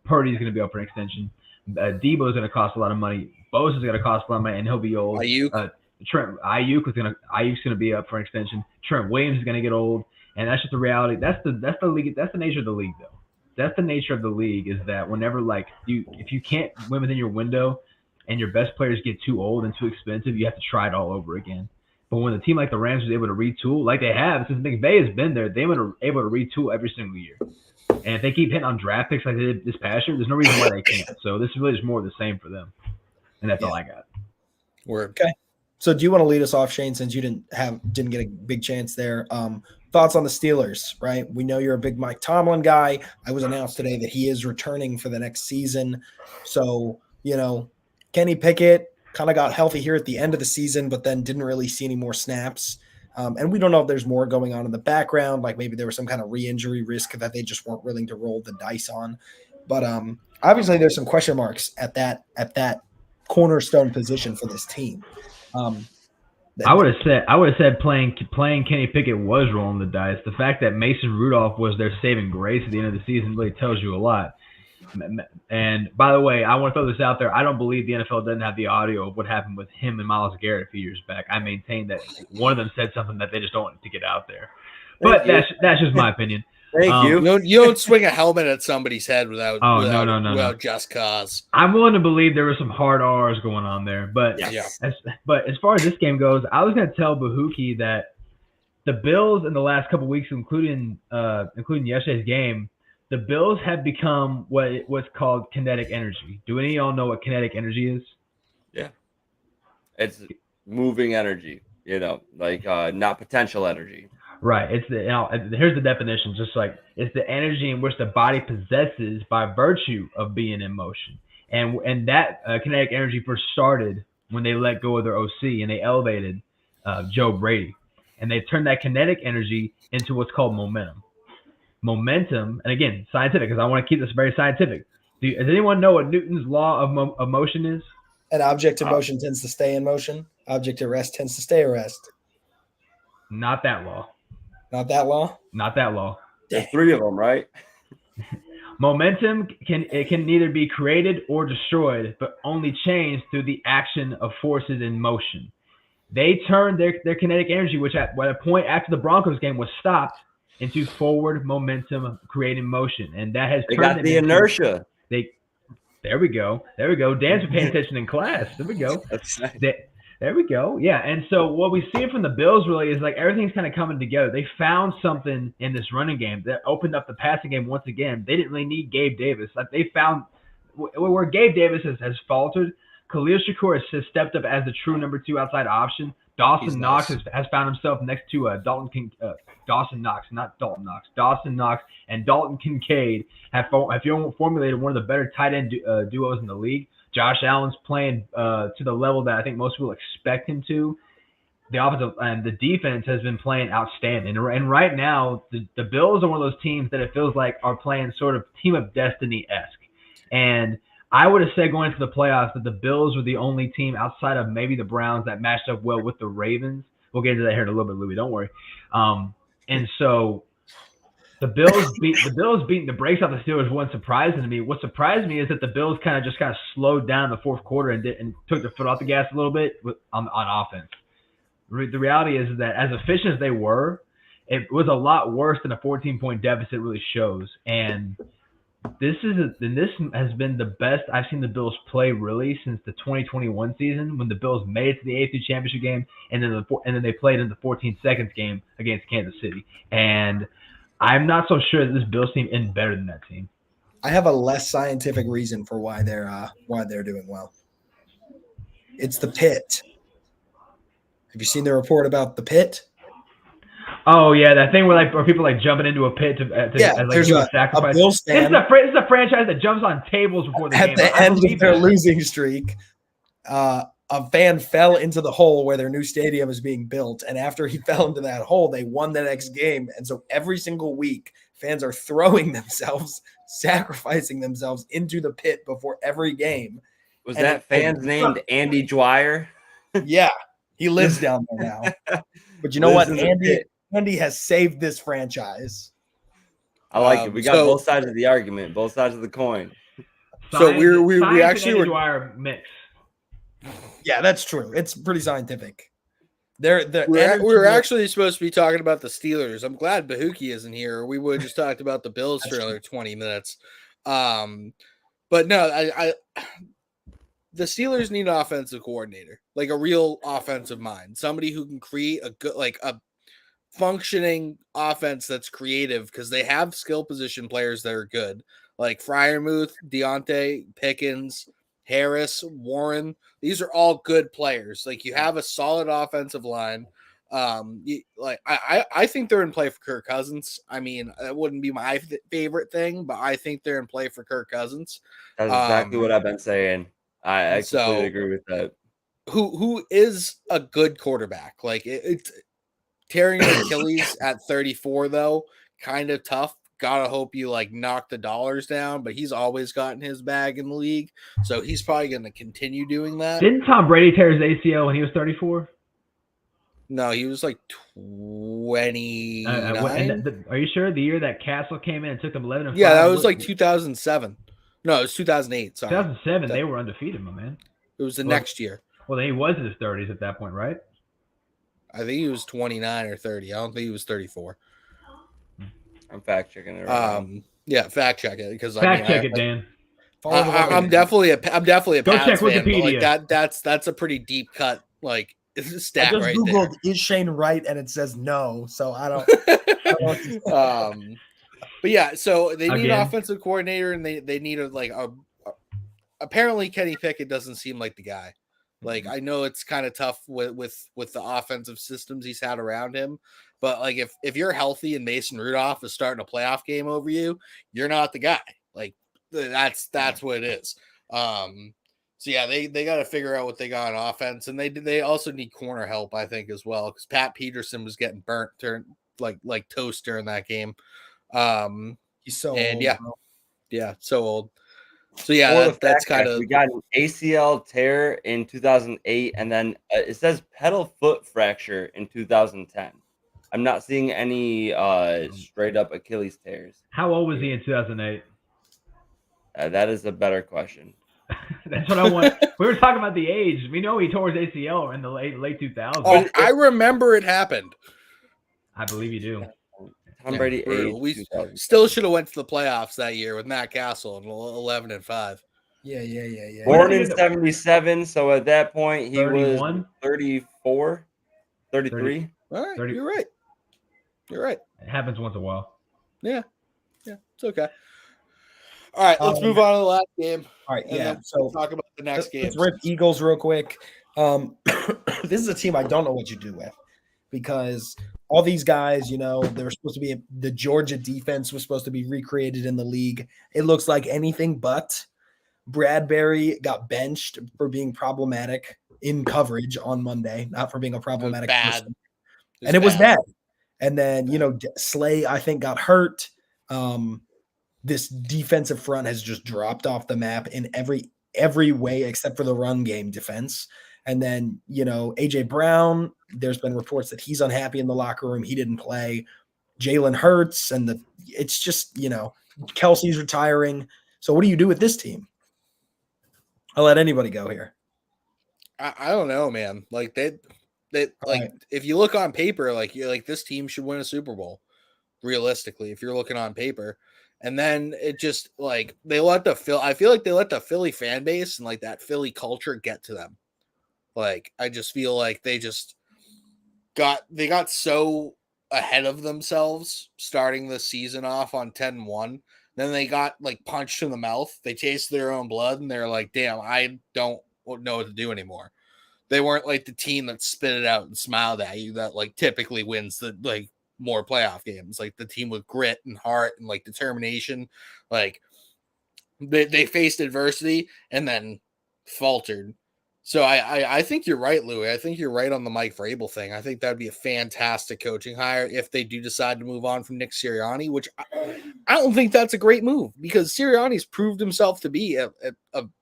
Speaker 3: Purdy's going to be up for an extension. Debo's going to cost a lot of money. Bosa's going to cost a lot of money, and he'll be old. Ayuk's going to be up for an extension. Trent Williams is going to get old, and that's just the reality. That's the league. That's the nature of the league, though. That's the nature of the league, is that whenever if you can't win within your window, and your best players get too old and too expensive, you have to try it all over again. But when a team like the Rams was able to retool, like they have since McVay has been there, they were able to retool every single year. And if they keep hitting on draft picks like they did this past year, there's no reason why they can't. So this is really just more of the same for them. And that's all I got.
Speaker 1: Word. Okay. So do you want to lead us off, Shane, since you didn't get a big chance there? Thoughts on the Steelers, right? We know you're a big Mike Tomlin guy. I was announced today that he is returning for the next season. So, Kenny Pickett kind of got healthy here at the end of the season, but then didn't really see any more snaps. And we don't know if there's more going on in the background, like maybe there was some kind of re-injury risk that they just weren't willing to roll the dice on. But obviously there's some question marks at that cornerstone position for this team.
Speaker 3: I would have said playing Kenny Pickett was rolling the dice. The fact that Mason Rudolph was their saving grace at the end of the season really tells you a lot. And by the way, I want to throw this out there. I don't believe the NFL doesn't have the audio of what happened with him and Myles Garrett a few years back. I maintain that one of them said something that they just don't want to get out there. But that's just my opinion.
Speaker 4: Thank you.
Speaker 2: You don't swing a helmet at somebody's head without just cause.
Speaker 3: I'm willing to believe there were some hard R's going on there. But as far as this game goes, I was going to tell Bahuki that the Bills in the last couple of weeks, including yesterday's game, the Bills have become what's called kinetic energy. Do any of y'all know what kinetic energy is? Yeah.
Speaker 4: It's moving energy, not potential energy.
Speaker 3: Right. Here's the definition. Just like it's the energy in which the body possesses by virtue of being in motion. And that kinetic energy first started when they let go of their OC and they elevated Joe Brady. And they turned that kinetic energy into what's called momentum. Momentum, and again, scientific, because I want to keep this very scientific. Does anyone know what Newton's law of motion is?
Speaker 1: An object in motion tends to stay in motion. Object at rest tends to stay at rest.
Speaker 3: Not that law.
Speaker 1: Not that law?
Speaker 3: Not that law.
Speaker 4: There's 3 of them, right?
Speaker 3: Momentum can neither be created or destroyed, but only changed through the action of forces in motion. They turned their kinetic energy, which at a point after the Broncos game was stopped, into forward momentum creating motion. And that has
Speaker 4: turned the inertia.
Speaker 3: There we go. Dan's been paying attention in class. There we go. There we go. Yeah. And so what we see from the Bills really is like everything's kind of coming together. They found something in this running game that opened up the passing game once again. They didn't really need Gabe Davis. Like they found where Gabe Davis has faltered. Khalil Shakur has stepped up as the true number 2 outside option. Dawson Knox has found himself next to Dawson Knox and Dalton Kincaid have formulated one of the better tight end duos in the league. Josh Allen's playing to the level that I think most people expect him to. The offensive and the defense has been playing outstanding. And right now, the Bills are one of those teams that it feels like are playing sort of team of destiny-esque. And I would have said going into the playoffs that the Bills were the only team outside of maybe the Browns that matched up well with the Ravens. We'll get into that here in a little bit, Louie. Don't worry. And so the Bills beating the brakes off the Steelers wasn't surprising to me. What surprised me is that the Bills kind of slowed down in the fourth quarter and took their foot off the gas a little bit on offense. The reality is that as efficient as they were, it was a lot worse than a 14-point deficit really shows. And this has been the best I've seen the Bills play really since the 2021 season when the Bills made it to the AFC Championship game and then they played in the 14 seconds game against Kansas City. And I'm not so sure that this Bills team is better than that team.
Speaker 1: I have a less scientific reason for why they're doing well. It's the pit. Have you seen the report about the pit?
Speaker 3: Oh yeah, that thing where people jumping into a pit to
Speaker 1: there's
Speaker 3: do a
Speaker 1: a
Speaker 3: sacrifice.
Speaker 1: Bills fan.
Speaker 3: This is a franchise that jumps on tables before the game.
Speaker 1: At the end of their losing streak, a fan fell into the hole where their new stadium is being built, and after he fell into that hole, they won the next game. And so every single week, fans are throwing themselves, sacrificing themselves into the pit before every game.
Speaker 4: Was that fan's named Andy Dwyer?
Speaker 1: Yeah, he lives down there now. But you know what? Andy has saved this franchise.
Speaker 4: I like it. We got both sides of the argument, both sides of the coin.
Speaker 2: So we actually were
Speaker 3: Dwyer mix.
Speaker 1: Yeah, that's true. It's pretty scientific.
Speaker 2: We were actually supposed to be talking about the Steelers. I'm glad Bahuki isn't here. We would have just talked about the Bills for another 20 minutes. But no, the Steelers need an offensive coordinator, like a real offensive mind, somebody who can create a good, a functioning offense that's creative, because they have skill position players that are good, like Freiermuth, Deontay, Pickens, Harris, Warren. These are all good players. Like, you have a solid offensive line. I think they're in play for Kirk Cousins. I mean, that wouldn't be my favorite thing, but I think they're in play for Kirk Cousins.
Speaker 4: That's exactly what I've been saying. I completely agree with that.
Speaker 2: Who is a good quarterback? Like, it's tearing an Achilles at 34, though, kind of tough. Gotta hope you knock the dollars down, but he's always gotten his bag in the league, so he's probably going to continue doing that.
Speaker 3: Didn't Tom Brady tear his ACL when he was 34?
Speaker 2: No, he was 29.
Speaker 3: Are you sure? The year that Castle came in and took them 11-5?
Speaker 2: Yeah, that was 2007. No, it was 2008. Sorry,
Speaker 3: 2007. They were undefeated, my man.
Speaker 2: It was the next year.
Speaker 3: Well, he was in his 30s at that point, right?
Speaker 2: I think he was 29 or 30. I don't think he was 34.
Speaker 4: I'm fact checking it. Right
Speaker 2: yeah, fact check it, because
Speaker 3: check it, Dan.
Speaker 2: I'm definitely a Pats
Speaker 3: Go check
Speaker 2: fan,
Speaker 3: Wikipedia.
Speaker 2: That's a pretty deep cut stat. I just
Speaker 1: Googled is Shane right, and it says no, so I don't.
Speaker 2: But yeah, so they need an offensive coordinator, and they need apparently Kenny Pickett doesn't seem like the guy. I know it's kind of tough with the offensive systems he's had around him, but if you're healthy and Mason Rudolph is starting a playoff game over you, you're not the guy. That's what it is. So yeah, they got to figure out what they got on offense, and they also need corner help, I think, as well, because Pat Peterson was getting burnt like toast during that game.
Speaker 1: He's so
Speaker 2: old, yeah, so old. So that's kind of,
Speaker 4: we got an ACL tear in 2008, and then it says pedal foot fracture in 2010. I'm not seeing any straight up Achilles tears.
Speaker 3: How old was he in 2008?
Speaker 4: That is a better question.
Speaker 3: That's what I want. We were talking about the age. We know he tore his ACL in the late 2000s.
Speaker 2: Oh, I remember it happened.
Speaker 3: I believe you do.
Speaker 4: Tom Brady
Speaker 2: we still should have went to the playoffs that year with Matt Castle and 11-5.
Speaker 1: Yeah.
Speaker 4: Born in 77, so at that point he
Speaker 3: 31?
Speaker 4: was 34, 33.
Speaker 2: All right,
Speaker 3: 30.
Speaker 2: You're right.
Speaker 3: It happens once in a while.
Speaker 2: Yeah, it's okay. All right, let's move on to the last game.
Speaker 1: All right,
Speaker 2: so we'll talk about the next game.
Speaker 1: Let's rip Eagles real quick. This is a team I don't know what you do with, because all these guys, they're supposed to be the Georgia defense was supposed to be recreated in the league. It looks like anything but. Bradbury got benched for being problematic in coverage on Monday, not for being a problematic person. It was bad. And then, Slay, I think, got hurt. This defensive front has just dropped off the map in every way except for the run game defense. And then, AJ Brown, there's been reports that he's unhappy in the locker room. He didn't play. Jalen Hurts, and it's just, Kelsey's retiring. So what do you do with this team? I'll let anybody go here.
Speaker 2: I don't know, man. If you look on paper, this team should win a Super Bowl, realistically, if you're looking on paper. And then it just I feel like they let the Philly fan base and that Philly culture get to them. I just feel like they got so ahead of themselves starting the season off on 10-1. Then they got punched in the mouth. They tasted their own blood, and they're like, damn, I don't know what to do anymore. They weren't the team that spit it out and smiled at you that typically wins the more playoff games. Like the team with grit and heart and like determination, like they faced adversity and then faltered. So I think you're right, Louie. I think you're right on the Mike Vrabel thing. I think that'd be a fantastic coaching hire if they do decide to move on from Nick Sirianni, which I don't think that's a great move because Sirianni's proved himself to be a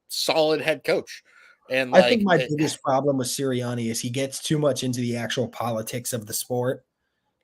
Speaker 2: solid head coach. And
Speaker 1: I think my biggest problem with Sirianni is he gets too much into the actual politics of the sport.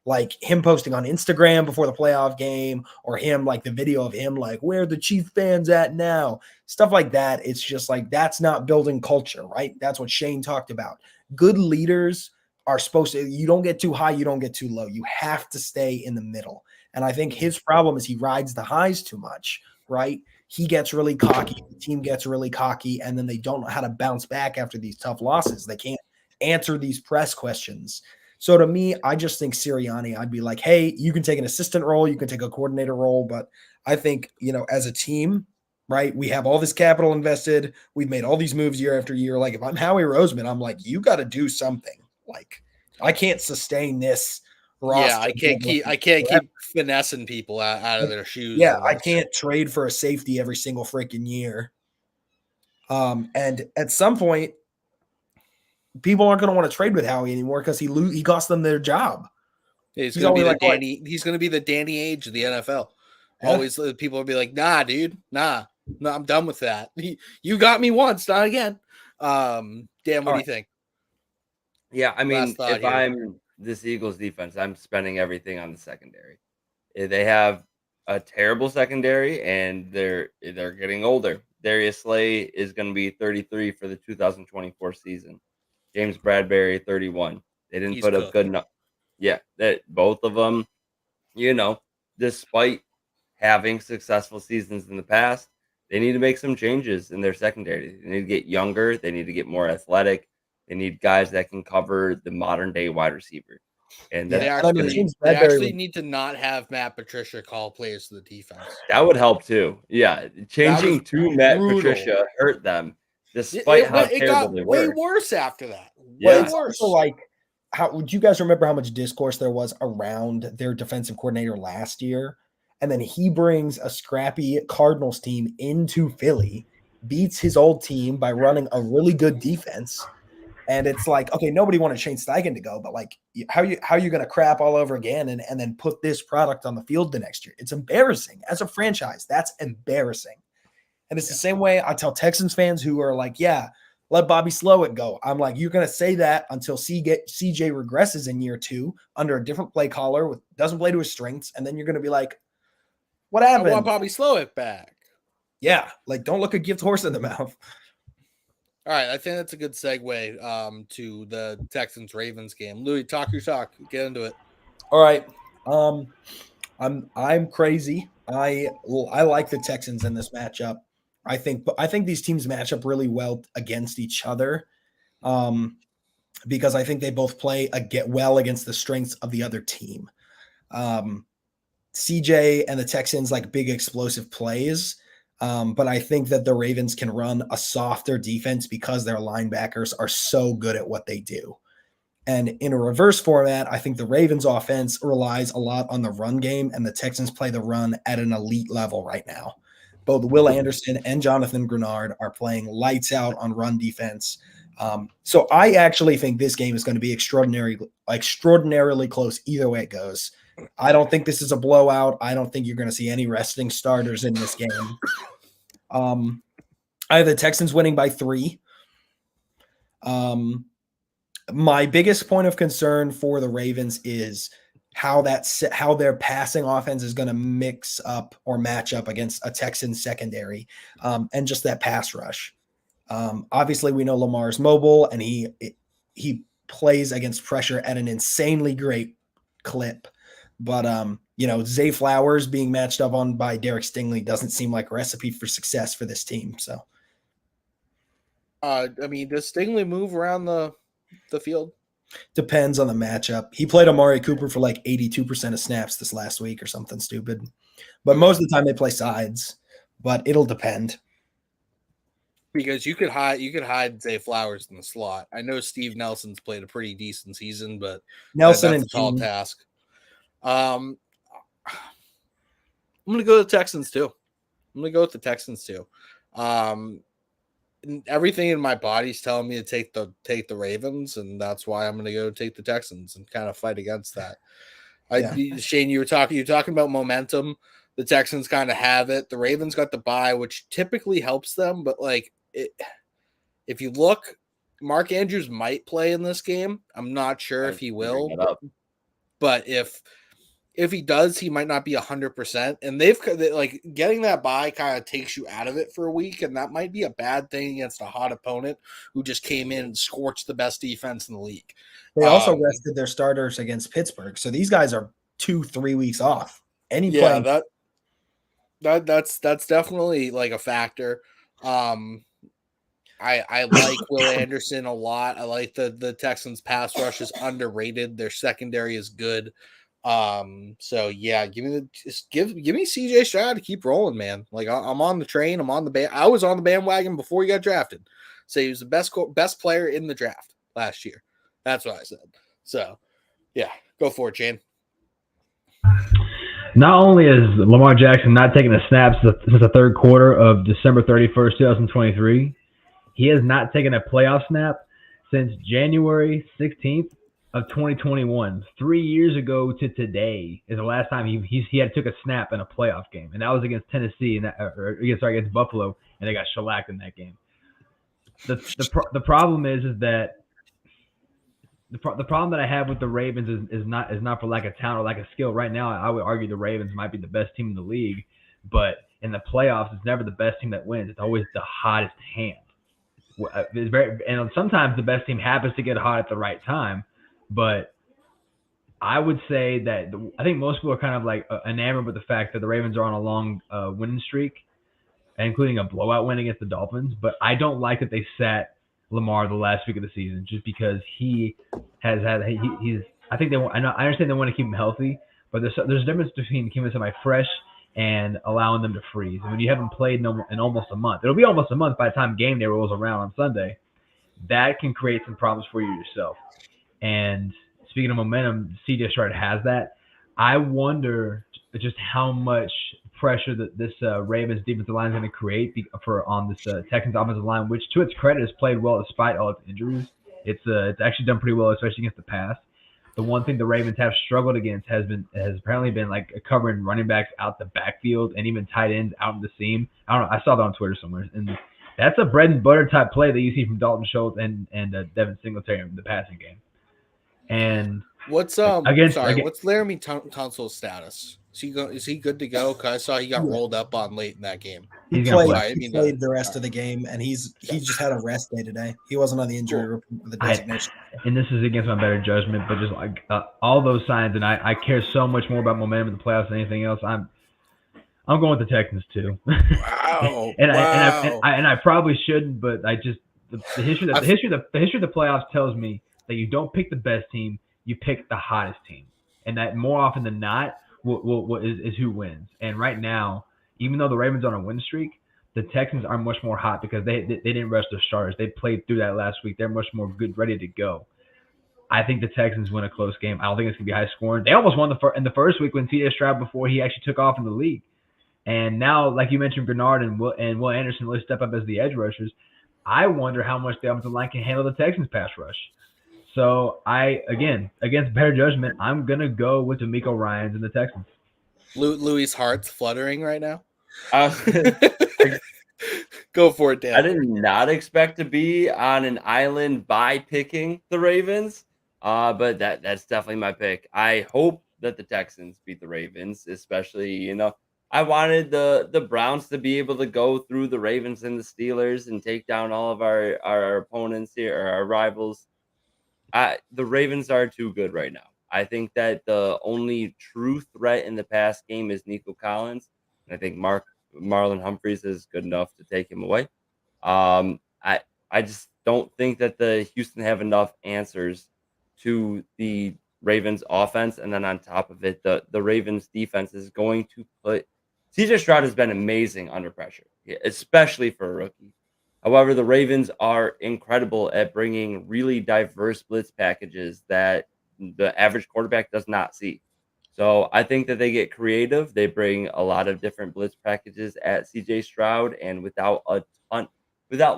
Speaker 1: Like him posting on Instagram before the playoff game, or him like the video of him like, where are the Chief fans at now? Stuff like that. It's just like, that's not building culture, right? That's what Shane talked about. Good leaders are supposed to, you don't get too high, you don't get too low. You have to stay in the middle. And I think his problem is he rides the highs too much, right? He gets really cocky, the team gets really cocky, and then they don't know how to bounce back after these tough losses. They can't answer these press questions. So to me, I just think Sirianni, I'd be like, hey, you can take an assistant role, you can take a coordinator role, but I think, as a team, right, we have all this capital invested. We've made all these moves year after year. Like if I'm Howie Roseman, I'm like, you got to do something. Like I can't sustain this roster.
Speaker 2: Yeah, I can't keep finessing people out of their shoes.
Speaker 1: Yeah, I can't trade for a safety every single freaking year. And at some point, people aren't going to want to trade with Howie anymore because he cost them their job.
Speaker 2: He's going to be he's going to be the Danny Ainge of the NFL. Yeah. Always people will be like, nah, dude, nah, I'm done with that. You got me once, not again. Dan, what do you think?
Speaker 4: Yeah, I mean, if I'm this Eagles defense, I'm spending everything on the secondary. They have a terrible secondary, and they're getting older. Darius Slay is going to be 33 for the 2024 season. James Bradbury, 31. They didn't put up good enough. Yeah, that both of them, despite having successful seasons in the past, they need to make some changes in their secondary. They need to get younger. They need to get more athletic. They need guys that can cover the modern day wide receiver. And
Speaker 2: they actually need to not have Matt Patricia call plays to the defense.
Speaker 4: That would help too. Yeah, changing to Matt Patricia hurt them. Despite how terrible they were.
Speaker 2: Way worse after that.
Speaker 1: Way worse. Also, like, would you guys remember how much discourse there was around their defensive coordinator last year? And then he brings a scrappy Cardinals team into Philly, beats his old team by running a really good defense. And it's like, okay, nobody wanted Shane Steichen to go, but like, how are you going to crap all over again and then put this product on the field the next year? It's embarrassing. As a franchise, that's embarrassing. And it's the same way I tell Texans fans who are like, yeah, let Bobby Slowick go. I'm like, you're going to say that until CJ regresses in year 2 under a different play caller, doesn't play to his strengths. And then you're going to be like, what happened?
Speaker 2: I want Bobby Slowick back.
Speaker 1: Yeah, like don't look a gift horse in the mouth.
Speaker 2: All right, I think that's a good segue to the Texans-Ravens game. Louie, talk your talk. Get into it.
Speaker 1: All right. I'm crazy. I like the Texans in this matchup. I think these teams match up really well against each other, because I think they both play well against the strengths of the other team. CJ and the Texans like big explosive plays, but I think that the Ravens can run a softer defense because their linebackers are so good at what they do. And in a reverse format, I think the Ravens offense relies a lot on the run game, and the Texans play the run at an elite level right now. Both Will Anderson and Jonathan Grenard are playing lights out on run defense. So I actually think this game is going to be extraordinarily close either way it goes. I don't think this is a blowout. I don't think you're going to see any resting starters in this game. I have the Texans winning by 3. My biggest point of concern for the Ravens is how their passing offense is going to mix up or match up against a Texans secondary, and just that pass rush. Obviously, we know Lamar's mobile, and he plays against pressure at an insanely great clip. But Zay Flowers being matched up on by Derek Stingley doesn't seem like a recipe for success for this team. So,
Speaker 2: does Stingley move around the field?
Speaker 1: Depends on the matchup. He played Amari Cooper for like 82% of snaps this last week or something stupid. But most of the time they play sides. But it'll depend.
Speaker 2: Because you could hide Zay Flowers in the slot. I know Steve Nelson's played a pretty decent season, but
Speaker 1: Nelson
Speaker 2: that's
Speaker 1: and
Speaker 2: a tall task. I'm going to go with the Texans too. Everything in my body's telling me to take the Ravens, and that's why I'm going to go take the Texans and kind of fight against that. Shane, you're talking about momentum. The Texans kind of have it. The Ravens got the bye, which typically helps them, but if you look, Mark Andrews might play in this game. I'm not sure if he will, but if he does, he might not be 100%. And they've getting that bye kind of takes you out of it for a week, and that might be a bad thing against a hot opponent who just came in and scorched the best defense in the league.
Speaker 1: They also rested their starters against Pittsburgh, so these guys are 2-3 weeks off.
Speaker 2: That's definitely a factor. I like Will Anderson a lot. I like the Texans pass rush is underrated. Their secondary is good. So yeah, give me CJ Stroud to keep rolling, man. I'm on the train. I'm on the band. I was on the bandwagon before he got drafted. So he was the best player in the draft last year. That's what I said. So yeah, go for it, Shane.
Speaker 3: Not only is Lamar Jackson not taking a snap since the third quarter of December 31st, 2023, he has not taken a playoff snap since January 16th of 2021. 3 years ago to today is the last time he had took a snap in a playoff game, and that was against Tennessee against Buffalo, and they got shellacked in that game. The problem is that the problem that I have with the Ravens is not for lack of talent or lack of skill. Right now, I would argue the Ravens might be the best team in the league, but in the playoffs, it's never the best team that wins. It's always the hottest hand. And sometimes the best team happens to get hot at the right time, but I would say that I think most people are kind of enamored with the fact that the Ravens are on a long winning streak, including a blowout win against the Dolphins. But I don't like that they sat Lamar the last week of the season just because he has had he's. I think I understand they want to keep him healthy, but there's a difference between keeping somebody fresh and allowing them to freeze. And when you haven't played in almost a month, it'll be almost a month by the time game day rolls around on Sunday. That can create some problems for you yourself. And speaking of momentum, CJ Stroud has that. I wonder just how much pressure that this Ravens defensive line is going to create on this Texans offensive line, which to its credit has played well despite all its injuries. It's actually done pretty well, especially against the pass. The one thing the Ravens have struggled against has apparently been covering running backs out the backfield and even tight ends out in the seam. I don't know. I saw that on Twitter somewhere, and that's a bread and butter type play that you see from Dalton Schultz and Devin Singletary in the passing game. And
Speaker 2: what's Laramie Tunsil's status? Is he good to go? Because I saw he got rolled up on late in that game.
Speaker 1: He played the rest of the game, and he just had a rest day today. He wasn't on the injury report with the designation.
Speaker 3: And this is against my better judgment, but just all those signs, and I care so much more about momentum in the playoffs than anything else. I'm going with the Texans too.
Speaker 2: Wow.
Speaker 3: and I probably shouldn't, but I just the history of the playoffs tells me that you don't pick the best team, you pick the hottest team, and that more often than not. What is who wins. And right now, even though the Ravens are on a win streak, the Texans are much more hot because they didn't rest their starters. They played through that last week. They're much more good, ready to go. I think the Texans win a close game. I don't think it's going to be high scoring. They almost won in the first week when CJ Stroud before he actually took off in the league. And now, like you mentioned, Bernard and Will Anderson will step up as the edge rushers. I wonder how much the offensive line can handle the Texans pass rush. So against better judgment, I'm gonna go with D'Amico Ryans and the Texans.
Speaker 2: Louie's heart's fluttering right now. Go for it, Dan.
Speaker 4: I did not expect to be on an island by picking the Ravens, but that's definitely my pick. I hope that the Texans beat the Ravens, especially I wanted the Browns to be able to go through the Ravens and the Steelers and take down all of our opponents here, or our rivals. The Ravens are too good right now. I think that the only true threat in the pass game is Nico Collins. And I think Marlon Humphreys is good enough to take him away. I just don't think that the Houston have enough answers to the Ravens offense. And then on top of it, the Ravens defense is going to put CJ Stroud has been amazing under pressure, especially for a rookie. However, the Ravens are incredible at bringing really diverse blitz packages that the average quarterback does not see. So I think that they get creative. They bring a lot of different blitz packages at CJ Stroud, and without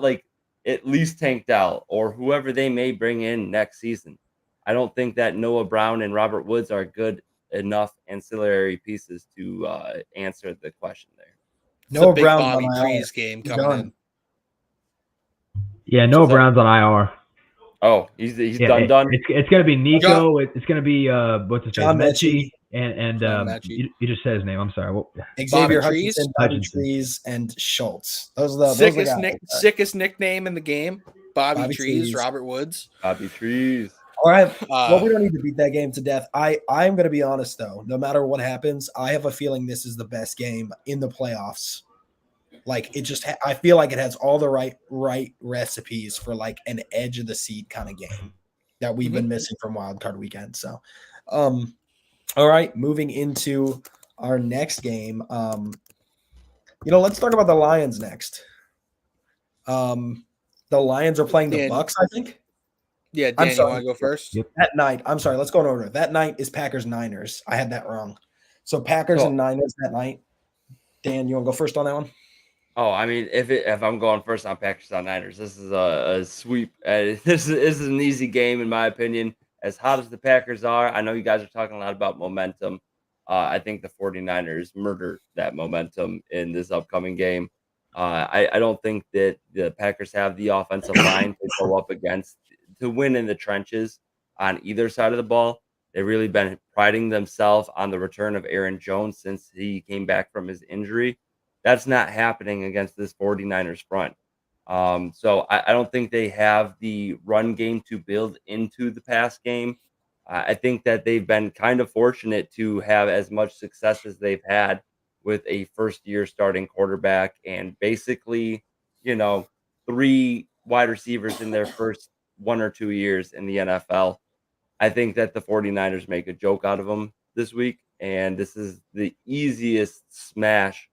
Speaker 4: like at least Tank Dell or whoever they may bring in next season, I don't think that Noah Brown and Robert Woods are good enough ancillary pieces to answer the question there.
Speaker 1: Noah
Speaker 2: big
Speaker 1: Brown's
Speaker 2: Bobby
Speaker 1: on IR.
Speaker 2: Trees game coming in.
Speaker 3: Yeah, Noah Brown's on IR.
Speaker 4: Oh, he's done.
Speaker 3: It's gonna be Nico. It's gonna be what's his
Speaker 1: John
Speaker 3: name?
Speaker 1: Mechie.
Speaker 3: And
Speaker 2: Mechie.
Speaker 3: you just said his name. I'm sorry.
Speaker 1: Xavier
Speaker 2: Bobby
Speaker 1: Hutchinson, Trees, and Schultz. Those are the
Speaker 2: sickest nickname in the game. Bobby Trees, Robert Woods.
Speaker 4: Bobby Trees.
Speaker 1: All right. Well, we don't need to beat that game to death. I'm going to be honest, though. No matter what happens, I have a feeling this is the best game in the playoffs. Like, it just I feel like it has all the right recipes for, like, an edge of the seat kind of game that we've been missing from Wildcard weekend. So, all right, moving into our next game. Let's talk about the Lions next. The Lions are playing the Bucks, I think.
Speaker 2: Yeah, Dan, you want to go first?
Speaker 3: Yep.
Speaker 1: That night, I'm sorry, let's go in order. That night is Packers-Niners. I had that wrong. So Packers and Niners that night. Dan, you want to go first on that one?
Speaker 4: Oh, I mean, if I'm going first on Packers on Niners, this is a sweep. This is an easy game in my opinion. As hot as the Packers are, I know you guys are talking a lot about momentum. I think the 49ers murder that momentum in this upcoming game. I don't think that the Packers have the offensive line to go up against to win in the trenches on either side of the ball. They've really been priding themselves on the return of Aaron Jones since he came back from his injury. That's not happening against this 49ers front. So I don't think they have the run game to build into the pass game. I think that they've been kind of fortunate to have as much success as they've had with a first-year starting quarterback and basically, 3 wide receivers in their first 1 or 2 years in the NFL. I think that the 49ers make a joke out of them this week, and this is the easiest smash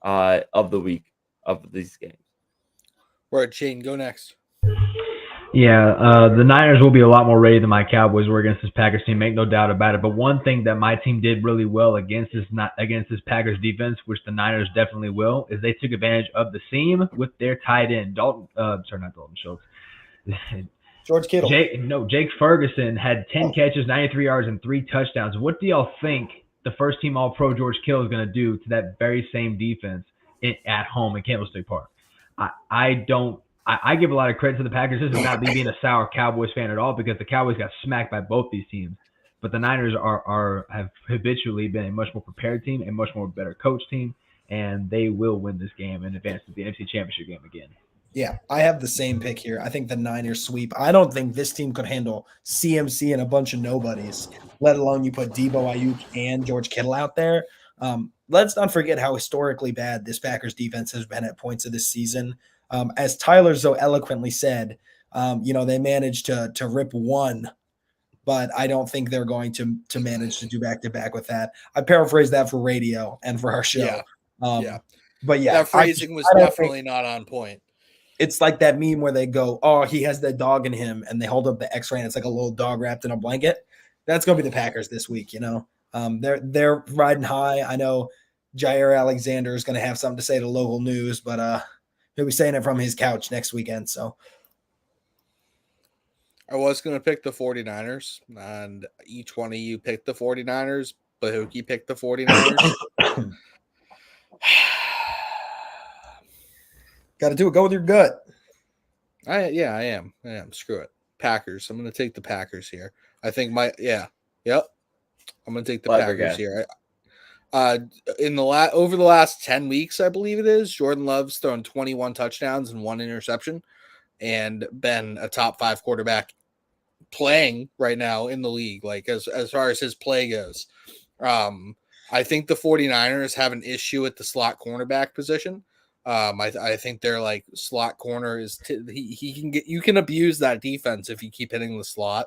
Speaker 4: of the week of these games.
Speaker 2: Right, Shane, go next.
Speaker 3: Yeah, the Niners will be a lot more ready than my Cowboys were against this Packers team, make no doubt about it. But one thing that my team did really well against this Packers defense, which the Niners definitely will, is they took advantage of the seam with their tight end, George
Speaker 1: Kittle.
Speaker 3: Jake Ferguson had 10 catches, 93 yards, and 3 touchdowns. What do y'all think the first team All-Pro George Kittle is going to do to that very same defense at home in Candlestick Park? I give a lot of credit to the Packers. This is not me being a sour Cowboys fan at all because the Cowboys got smacked by both these teams. But the Niners have habitually been a much more prepared team, a much more better coach team, and they will win this game and advance to the NFC Championship game again.
Speaker 1: Yeah, I have the same pick here. I think the Niners sweep. I don't think this team could handle CMC and a bunch of nobodies, let alone you put Debo, Ayuk, and George Kittle out there. Let's not forget how historically bad this Packers defense has been at points of this season. As Tyler so eloquently said, they managed to rip one, but I don't think they're going to manage to do back-to-back with that. I paraphrased that for radio and for our show. But yeah,
Speaker 2: that phrasing was definitely not on point.
Speaker 1: It's like that meme where they go, "Oh, he has that dog in him," and they hold up the X-ray, and it's like a little dog wrapped in a blanket. That's going to be the Packers this week. They're riding high. I know Jair Alexander is going to have something to say to local news, but he'll be saying it from his couch next weekend. So
Speaker 2: I was going to pick the 49ers, and each one of you picked the 49ers. Bahuki picked the 49ers.
Speaker 1: Got to do it. Go with your gut.
Speaker 2: I am. Screw it. Packers. I'm going to take the Packers here. I think Yep. I'm going to take the Packers here. Over the last 10 weeks, I believe it is, Jordan Love's thrown 21 touchdowns and 1 interception and been a top 5 quarterback playing right now in the league, like as far as his play goes. I think the 49ers have an issue at the slot cornerback position. I think their like slot corner is you can abuse that defense if you keep hitting the slot,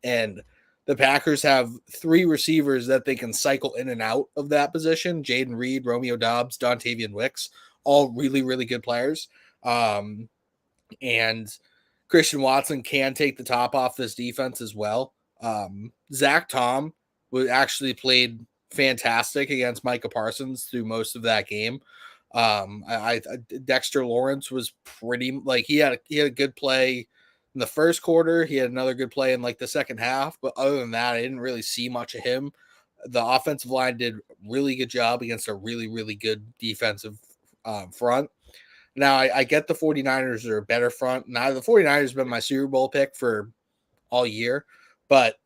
Speaker 2: and the Packers have 3 receivers that they can cycle in and out of that position. Jaden Reed, Romeo Doubs, Dontavian Wicks, all really, really good players. And Christian Watson can take the top off this defense as well. Zach Tom actually played fantastic against Micah Parsons through most of that game. Dexter Lawrence was pretty he had a good play in the first quarter. He had another good play in the second half, but other than that, I didn't really see much of him. The offensive line did a really good job against a really, really good defensive front. Now, I get the 49ers are a better front. Now, the 49ers have been my Super Bowl pick for all year, but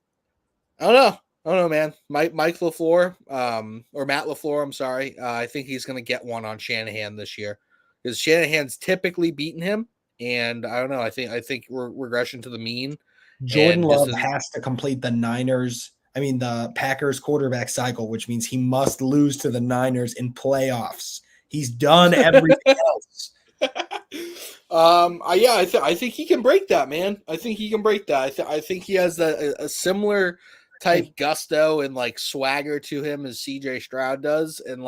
Speaker 2: I don't know, man. Mike LaFleur, or Matt LaFleur, I'm sorry. I think he's going to get one on Shanahan this year because Shanahan's typically beaten him, and I don't know. I think regression to the mean.
Speaker 1: Jordan Love has to complete the Packers quarterback cycle, which means he must lose to the Niners in playoffs. He's done everything else.
Speaker 2: I think he can break that, man. I think he can break that. I think he has a similar type gusto and swagger to him as CJ Stroud does. And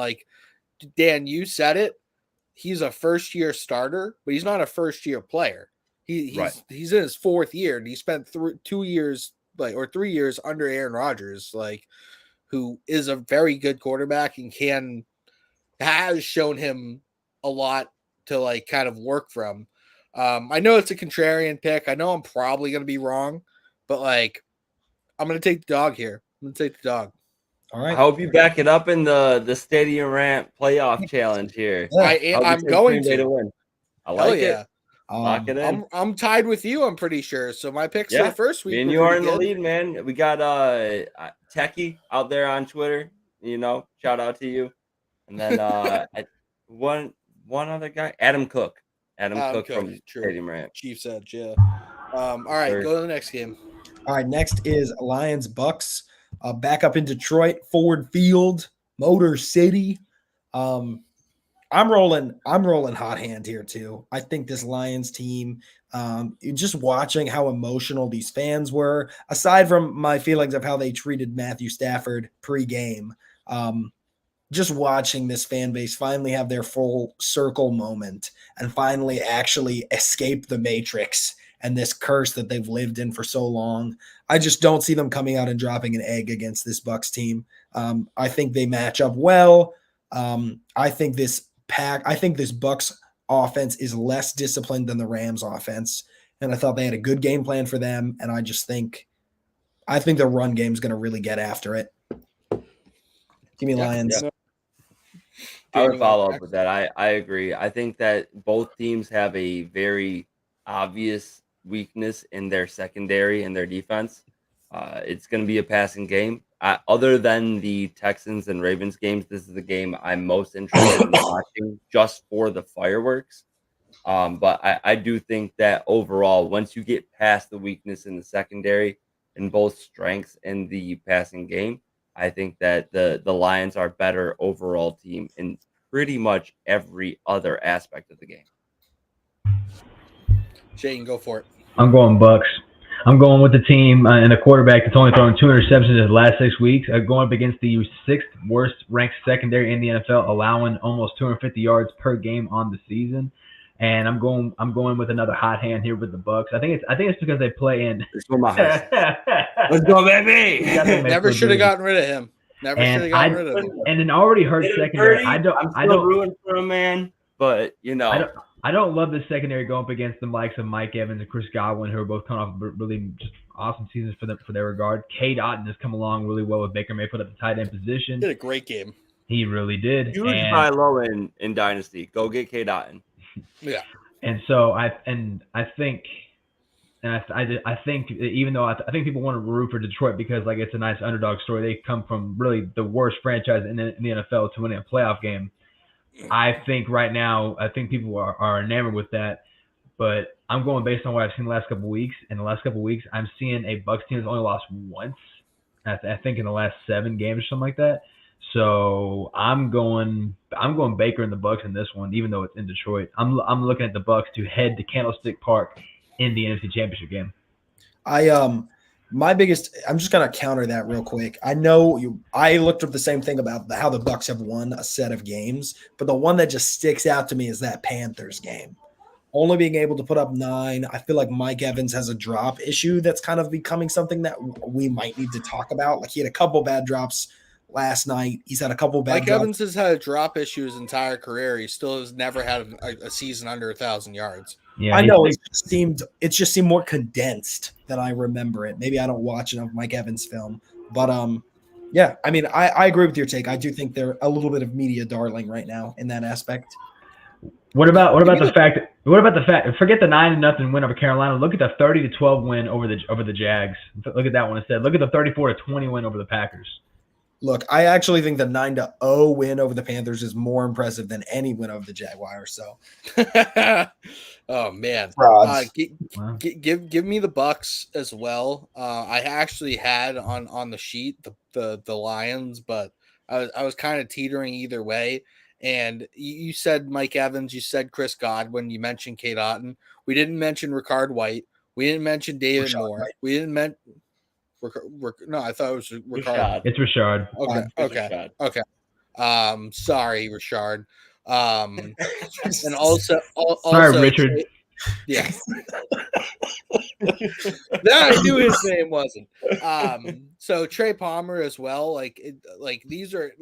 Speaker 2: Dan, you said it. He's a first-year starter, but he's not a first-year player. He's in his fourth year, and he spent 2 years, or 3 years under Aaron Rodgers, who is a very good quarterback and has shown him a lot to kind of work from. I know it's a contrarian pick. I know I'm probably going to be wrong, but I'm going to take the dog here. I'm going to take the dog.
Speaker 4: All right. I hope you back it up in the Stadium Rant playoff challenge here.
Speaker 2: Yeah. I'm going to
Speaker 4: win. I like it.
Speaker 2: Lock it in. I'm tied with you, I'm pretty sure. So my picks for the first week.
Speaker 4: And you are in the lead, man. We got Techie out there on Twitter. Shout out to you. And then one other guy, Adam Cook. Adam Cook from Stadium Rant.
Speaker 2: Chiefs Edge, yeah. All right, go to the next game.
Speaker 1: All right, next is Lions Bucks. Back up in Detroit, Ford Field, Motor City. I'm rolling hot hand here too. I think this Lions team, just watching how emotional these fans were, aside from my feelings of how they treated Matthew Stafford pre-game, just watching this fan base finally have their full circle moment and finally actually escape the matrix and this curse that they've lived in for so long. I just don't see them coming out and dropping an egg against this Bucs team. I think they match up well. I think this Bucs offense is less disciplined than the Rams offense. And I thought they had a good game plan for them. And I think the run game is going to really get after it. Give me Lions.
Speaker 4: Yeah. I would follow up with that. I agree. I think that both teams have a very obvious weakness in their secondary and their defense. It's going to be a passing game. Other than the Texans and Ravens games, this is the game I'm most interested in watching just for the fireworks. But I do think that overall, once you get past the weakness in the secondary and both strengths in the passing game, I think that the Lions are a better overall team in pretty much every other aspect of the game.
Speaker 2: Shane, go for it.
Speaker 3: I'm going Bucks. I'm going with the team and a quarterback that's only thrown 2 interceptions in the last 6 weeks, going up against the 6th worst ranked secondary in the NFL, allowing almost 250 yards per game on the season. And I'm going with another hot hand here with the Bucks. I think it's because they play in.
Speaker 4: Let's go, baby!
Speaker 2: Never should have gotten rid of him.
Speaker 3: And an already hurt secondary.
Speaker 4: I'm still rooting for him, man. But
Speaker 3: I don't love the secondary going up against the likes of Mike Evans and Chris Godwin, who are both coming off really just awesome seasons for their regard. Cade Otton has come along really well with Baker Mayfield at the tight end position.
Speaker 2: Did a great game.
Speaker 3: He really did.
Speaker 4: Huge buy low in Dynasty. Go get Cade Otton.
Speaker 2: Yeah.
Speaker 3: And so I think even though I think people want to root for Detroit because it's a nice underdog story. They come from really the worst franchise in the NFL to winning a playoff game. I think right now, people are enamored with that, but I'm going based on what I've seen the last couple of weeks. In the last couple of weeks, I'm seeing a Bucs team that's only lost once. I think in the last 7 games or something like that. So I'm going Baker and the Bucs in this one, even though it's in Detroit. I'm looking at the Bucs to head to Candlestick Park in the NFC Championship game.
Speaker 1: I'm just going to counter that real quick. I looked up the same thing about how the Bucs have won a set of games, but the one that just sticks out to me is that Panthers game. only being able to put up 9. I feel like Mike Evans has a drop issue that's kind of becoming something that we might need to talk about. Like he had a couple bad drops last night. He's had a couple bad
Speaker 2: Mike
Speaker 1: drops.
Speaker 2: Evans has had a drop issue his entire career. He still has never had a season under 1,000 yards.
Speaker 1: Yeah, I know it just seemed more condensed than I remember it. Maybe I don't watch enough Mike Evans film, but yeah, I mean, I agree with your take. I do think they're a little bit of media darling right now in that aspect.
Speaker 3: What about the fact? Forget the 9-0 win over Carolina. Look at the 30-12 win over the Jags. Look at that one instead. Look at the 34-20 win over the Packers.
Speaker 1: Look, I actually think the 9-0 win over the Panthers is more impressive than any win over the Jaguars. So,
Speaker 2: oh man, give me the Bucks as well. I actually had on the sheet the Lions, but I was kind of teetering either way. And you said Mike Evans, you said Chris Godwin, you mentioned Kate Otten. We didn't mention Ricard White. We didn't mention David Moore. White. We didn't mention no, I thought it was Ricard.
Speaker 3: It's Rashard.
Speaker 2: Okay. Sorry, Rashard. And also
Speaker 3: sorry, Richard.
Speaker 2: Yeah. That I knew his name wasn't. So Trey Palmer as well. Like these are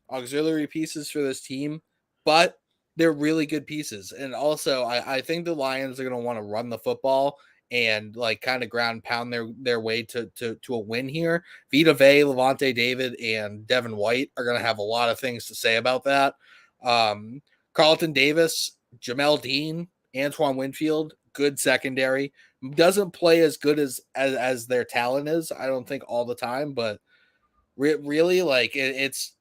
Speaker 2: auxiliary pieces for this team, but they're really good pieces. And also, I think the Lions are going to want to run the football and kind of ground pound their way to a win here. Vita Vea, Levante David, and Devin White are going to have a lot of things to say about that. Carlton Davis, Jamel Dean, Antoine Winfield, good secondary. Doesn't play as good as their talent is, I don't think, all the time, but really it's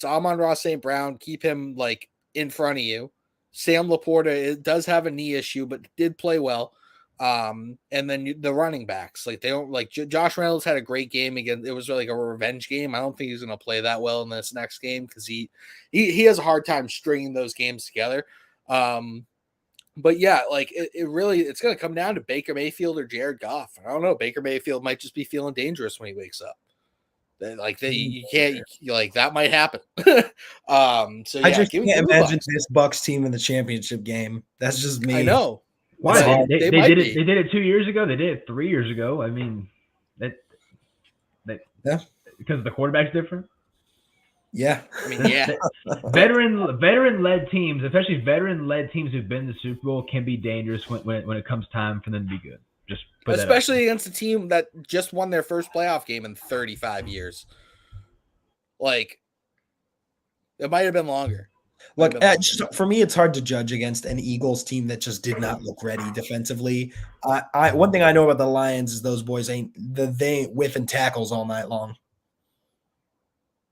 Speaker 2: Amon-Ra St. Brown. Keep him in front of you. Sam Laporta does have a knee issue, but did play well. And then the running backs, they don't Josh Reynolds had a great game again. It was really a revenge game. I don't think he's going to play that well in this next game because he has a hard time stringing those games together. But yeah, it's going to come down to Baker Mayfield or Jared Goff. I don't know. Baker Mayfield might just be feeling dangerous when he wakes up. You can't that might happen. So yeah,
Speaker 1: I just can't imagine this Bucks team in the championship game. That's just me.
Speaker 2: I know.
Speaker 3: Why? They did it. They did it 2 years ago. They did it 3 years ago. I mean,
Speaker 1: yeah,
Speaker 3: because the quarterback's different.
Speaker 1: Yeah,
Speaker 2: I mean, yeah.
Speaker 3: Veteran-led teams, especially veteran-led teams who've been to the Super Bowl, can be dangerous when it comes time for them to be good. Just
Speaker 2: especially against a team that just won their first playoff game in 35 years. It might have been longer.
Speaker 1: Look, for me, it's hard to judge against an Eagles team that just did not look ready defensively. One thing I know about the Lions is those boys they ain't whiffing tackles all night long.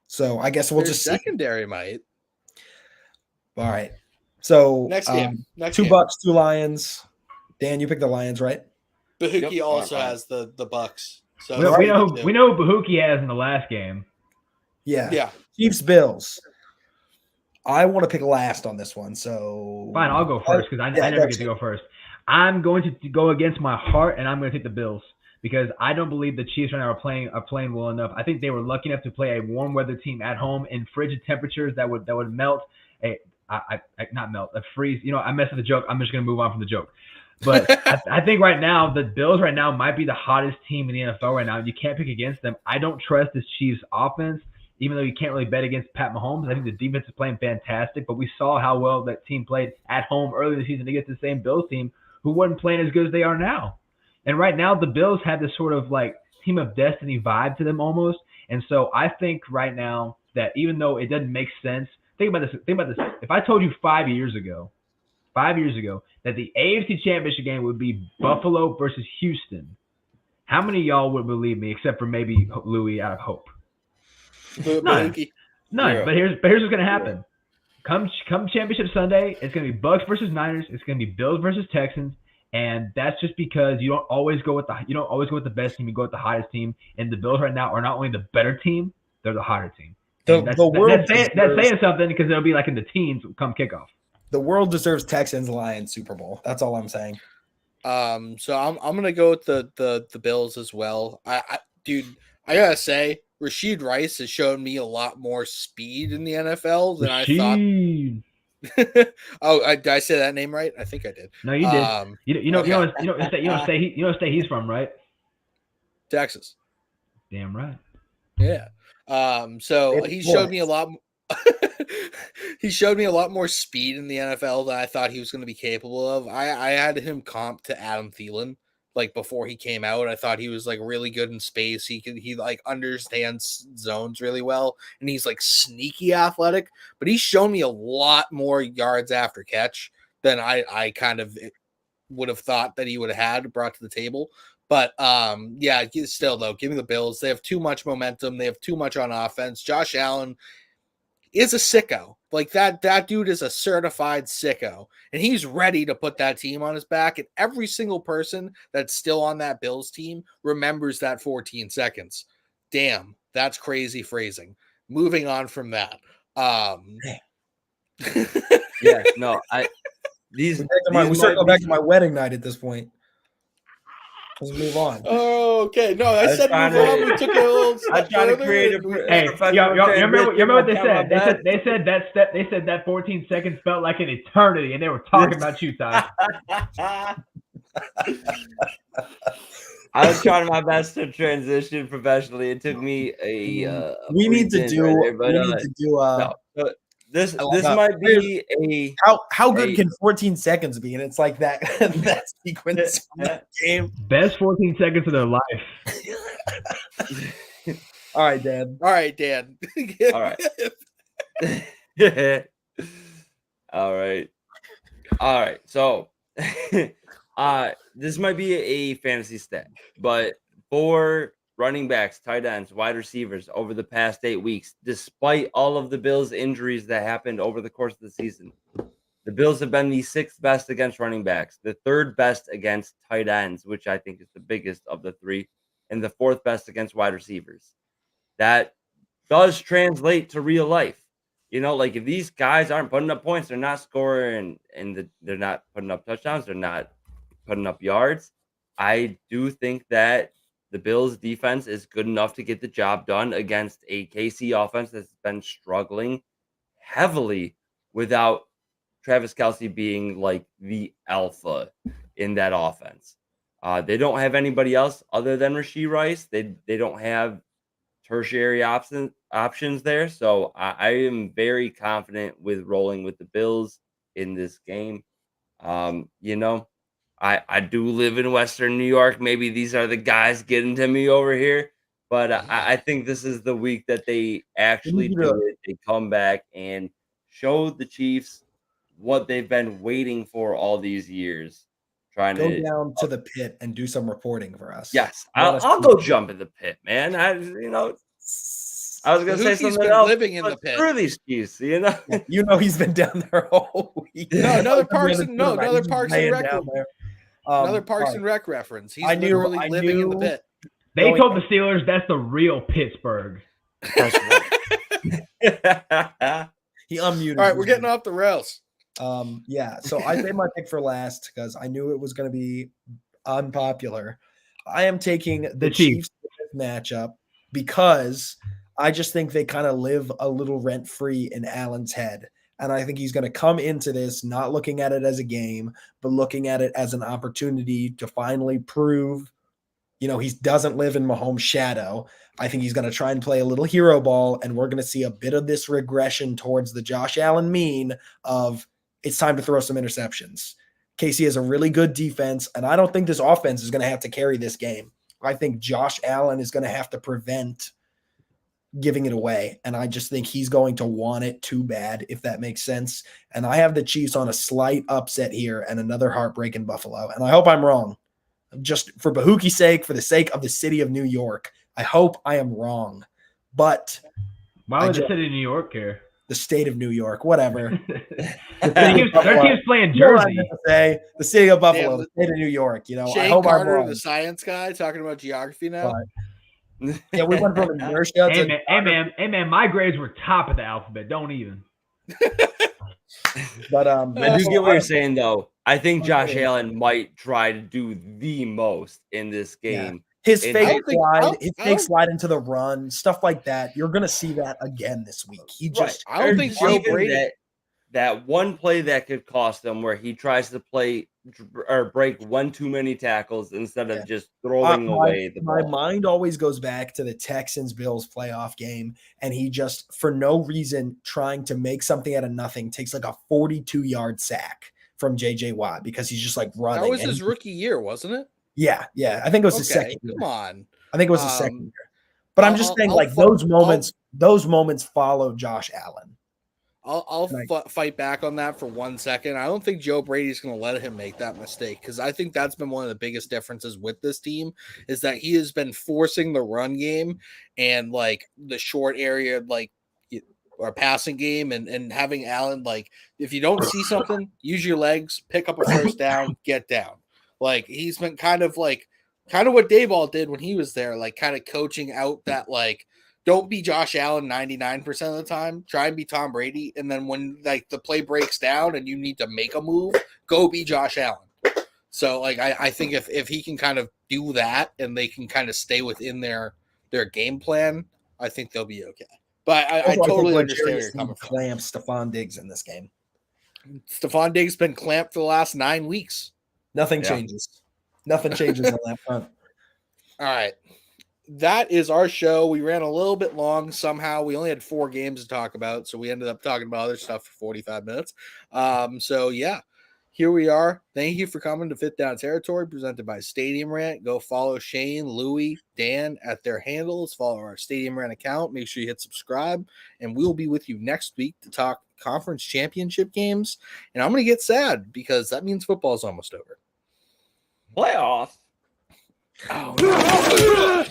Speaker 1: So I guess we'll just
Speaker 2: secondary might.
Speaker 1: All right. So
Speaker 2: next game,
Speaker 1: two Bucks, 2 Lions. Dan, you picked the Lions, right?
Speaker 2: Bahuki also has the Bucks. So
Speaker 3: we know who Bahuki has in the last game.
Speaker 1: Yeah. Chiefs, Bills. I want to pick last on this one, so
Speaker 3: fine. I'll go first because I never get to go first. I'm going to go against my heart, and I'm going to take the Bills because I don't believe the Chiefs right now are playing well enough. I think they were lucky enough to play a warm weather team at home in frigid temperatures that would melt not melt, freeze. I messed with the joke. I'm just going to move on from the joke. But I think right now the Bills right now might be the hottest team in the NFL right now. You can't pick against them. I don't trust this Chiefs offense. Even though you can't really bet against Pat Mahomes, I think the defense is playing fantastic. But we saw how well that team played at home early in the season against the same Bills team who wasn't playing as good as they are now. And right now, the Bills have this sort of team of destiny vibe to them almost. And so I think right now that even though it doesn't make sense, think about this. If I told you 5 years ago that the AFC Championship game would be Buffalo versus Houston, how many of y'all would believe me except for maybe Louie out of hope? None. But here's what's gonna happen. Come championship Sunday, it's gonna be Bucks versus Niners. It's gonna be Bills versus Texans, and that's just because you don't always go with the best team. You go with the hottest team. And the Bills right now are not only the better team, they're the hotter team. That's saying something because they'll be in the teens come kickoff.
Speaker 1: The world deserves Texans Lions Super Bowl. That's all I'm saying.
Speaker 2: So I'm gonna go with the Bills as well. I gotta say, Rashid Rice has shown me a lot more speed in the NFL than I thought. Oh, did I say that name right? I think I did.
Speaker 3: No, you did. You know state he's from, right?
Speaker 2: Texas.
Speaker 3: Damn right.
Speaker 2: Yeah. So he showed me a lot. He showed me a lot more speed in the NFL than I thought he was going to be capable of. I had him comp to Adam Thielen. Like before he came out, I thought he was like really good in space. He like understands zones really well, and he's like sneaky athletic. But he's shown me a lot more yards after catch than I kind of would have thought that he would have had brought to the table. But yeah, still though, give me the Bills. They have too much momentum. They have too much on offense. Josh Allen is a sicko. Like that dude is a certified sicko, and he's ready to put that team on his back. And every single person that's still on that Bills team remembers that 14 seconds. Damn, that's crazy phrasing. Moving on from that.
Speaker 4: Yeah, no, we
Speaker 1: circle back to my wedding night at this point. Let's move on.
Speaker 2: Oh, okay. No, I said move on. We took it a little step further.
Speaker 3: Hey, you remember what they said? They said that 14 seconds felt like an eternity, and they were talking about you, Ty.
Speaker 4: I was trying my best to transition professionally. It took me a.
Speaker 1: We need to do.
Speaker 4: This might be a
Speaker 1: how good can 14 seconds be? And it's like that that sequence in that game.
Speaker 3: Best 14 seconds of their life.
Speaker 1: All right, Dan.
Speaker 4: All right. All right. So this might be a fantasy stat, but for running backs, tight ends, wide receivers over the past 8 weeks, despite all of the Bills' injuries that happened over the course of the season, the Bills have been the 6th best against running backs, the 3rd best against tight ends, which I think is the biggest of the 3, and the 4th best against wide receivers. That does translate to real life. You know, like if these guys aren't putting up points, they're not scoring, and they're not putting up touchdowns, they're not putting up yards. I do think that the Bills' defense is good enough to get the job done against a KC offense that's been struggling heavily without Travis Kelce being like the alpha in that offense. They don't have anybody else other than Rashee Rice. They don't have tertiary options there. So I am very confident with rolling with the Bills in this game. You know, I do live in Western New York. Maybe these are the guys getting to me over here, but I think this is the week that they actually do it. They come back and show the Chiefs what they've been waiting for all these years. Trying
Speaker 1: go
Speaker 4: to
Speaker 1: down to the pit and do some reporting for us.
Speaker 4: Yes, I'll go jump in the pit, man. I was gonna say something else.
Speaker 2: Living in the pit.
Speaker 4: Screw these Chiefs, you know.
Speaker 1: You know he's been down there all week.
Speaker 2: Another Parks and Rec reference. He's literally living in the pit.
Speaker 3: They told the Steelers that's the real Pittsburgh.
Speaker 1: That's right. He unmuted.
Speaker 2: All right, we're getting off the rails.
Speaker 1: Yeah, so I made my pick for last because I knew it was going to be unpopular. I am taking the Chiefs matchup because I just think they kind of live a little rent-free in Allen's head. And I think he's going to come into this not looking at it as a game, but looking at it as an opportunity to finally prove, you know, he doesn't live in Mahomes' shadow. I think he's going to try and play a little hero ball, and we're going to see a bit of this regression towards the Josh Allen mean of it's time to throw some interceptions. KC has a really good defense, and I don't think this offense is going to have to carry this game. I think Josh Allen is going to have to prevent giving it away, and I just think he's going to want it too bad, if that makes sense. And I have the Chiefs on a slight upset here and another heartbreak in Buffalo, and I hope I'm wrong. Just for Bahuki's sake, for the sake of the city of New York, I hope I am wrong. But
Speaker 3: why would the city of New York care?
Speaker 1: The state of New York, whatever.
Speaker 3: Their team's playing Jersey.
Speaker 1: The city of Buffalo, the state of New York. You know,
Speaker 2: Shane
Speaker 1: I hope
Speaker 2: Carter,
Speaker 1: I'm wrong.
Speaker 2: The science guy, talking about geography now.
Speaker 1: Yeah, we went from inertia to
Speaker 3: hey man, my grades were top of the alphabet. Don't even.
Speaker 1: But
Speaker 4: I do get what you're saying, though. I think Josh Allen might try to do the most in this game.
Speaker 1: Yeah. His fake slide into the run, stuff like that. You're going to see that again this week. He just,
Speaker 2: I don't think Joe Brady.
Speaker 4: that one play that could cost them, where he tries to play or break one too many tackles instead of just throwing away the ball.
Speaker 1: My mind always goes back to the Texans-Bills playoff game, and he just, for no reason, trying to make something out of nothing, takes like a 42-yard sack from J.J. Watt because he's just like running.
Speaker 2: That was his rookie year, wasn't it?
Speaker 1: Yeah. I think it was his second year.
Speaker 2: Come on.
Speaker 1: I think it was his second year. But I'm just saying, like, those moments follow Josh Allen.
Speaker 2: I'll fight back on that for 1 second. I don't think Joe Brady's going to let him make that mistake, because I think that's been one of the biggest differences with this team, is that he has been forcing the run game and like the short area, like, or passing game, and having Allen, like, if you don't see something, use your legs, pick up a first down, get down. Like, he's been kind of what Dayball did when he was there, like kind of coaching out that, like, don't be Josh Allen 99% of the time. Try and be Tom Brady. And then when like the play breaks down and you need to make a move, go be Josh Allen. So like I think if he can kind of do that and they can kind of stay within their game plan, I think they'll be okay. But I totally understand where you're coming from.
Speaker 1: Clamp Stephon Diggs in this game.
Speaker 2: Stephon Diggs been clamped for the last 9 weeks.
Speaker 1: Nothing changes. Nothing changes on that front.
Speaker 2: All right. That is our show. We ran a little bit long somehow. We only had 4 games to talk about, so we ended up talking about other stuff for 45 minutes. So yeah, here we are. Thank you for coming to Fifth Down Territory, presented by Stadium Rant. Go follow Shane, Louie, Dan at their handles. Follow our Stadium Rant account. Make sure you hit subscribe, and we'll be with you next week to talk conference championship games. And I'm going to get sad because that means football's almost over.
Speaker 4: Playoffs.
Speaker 2: Oh, no.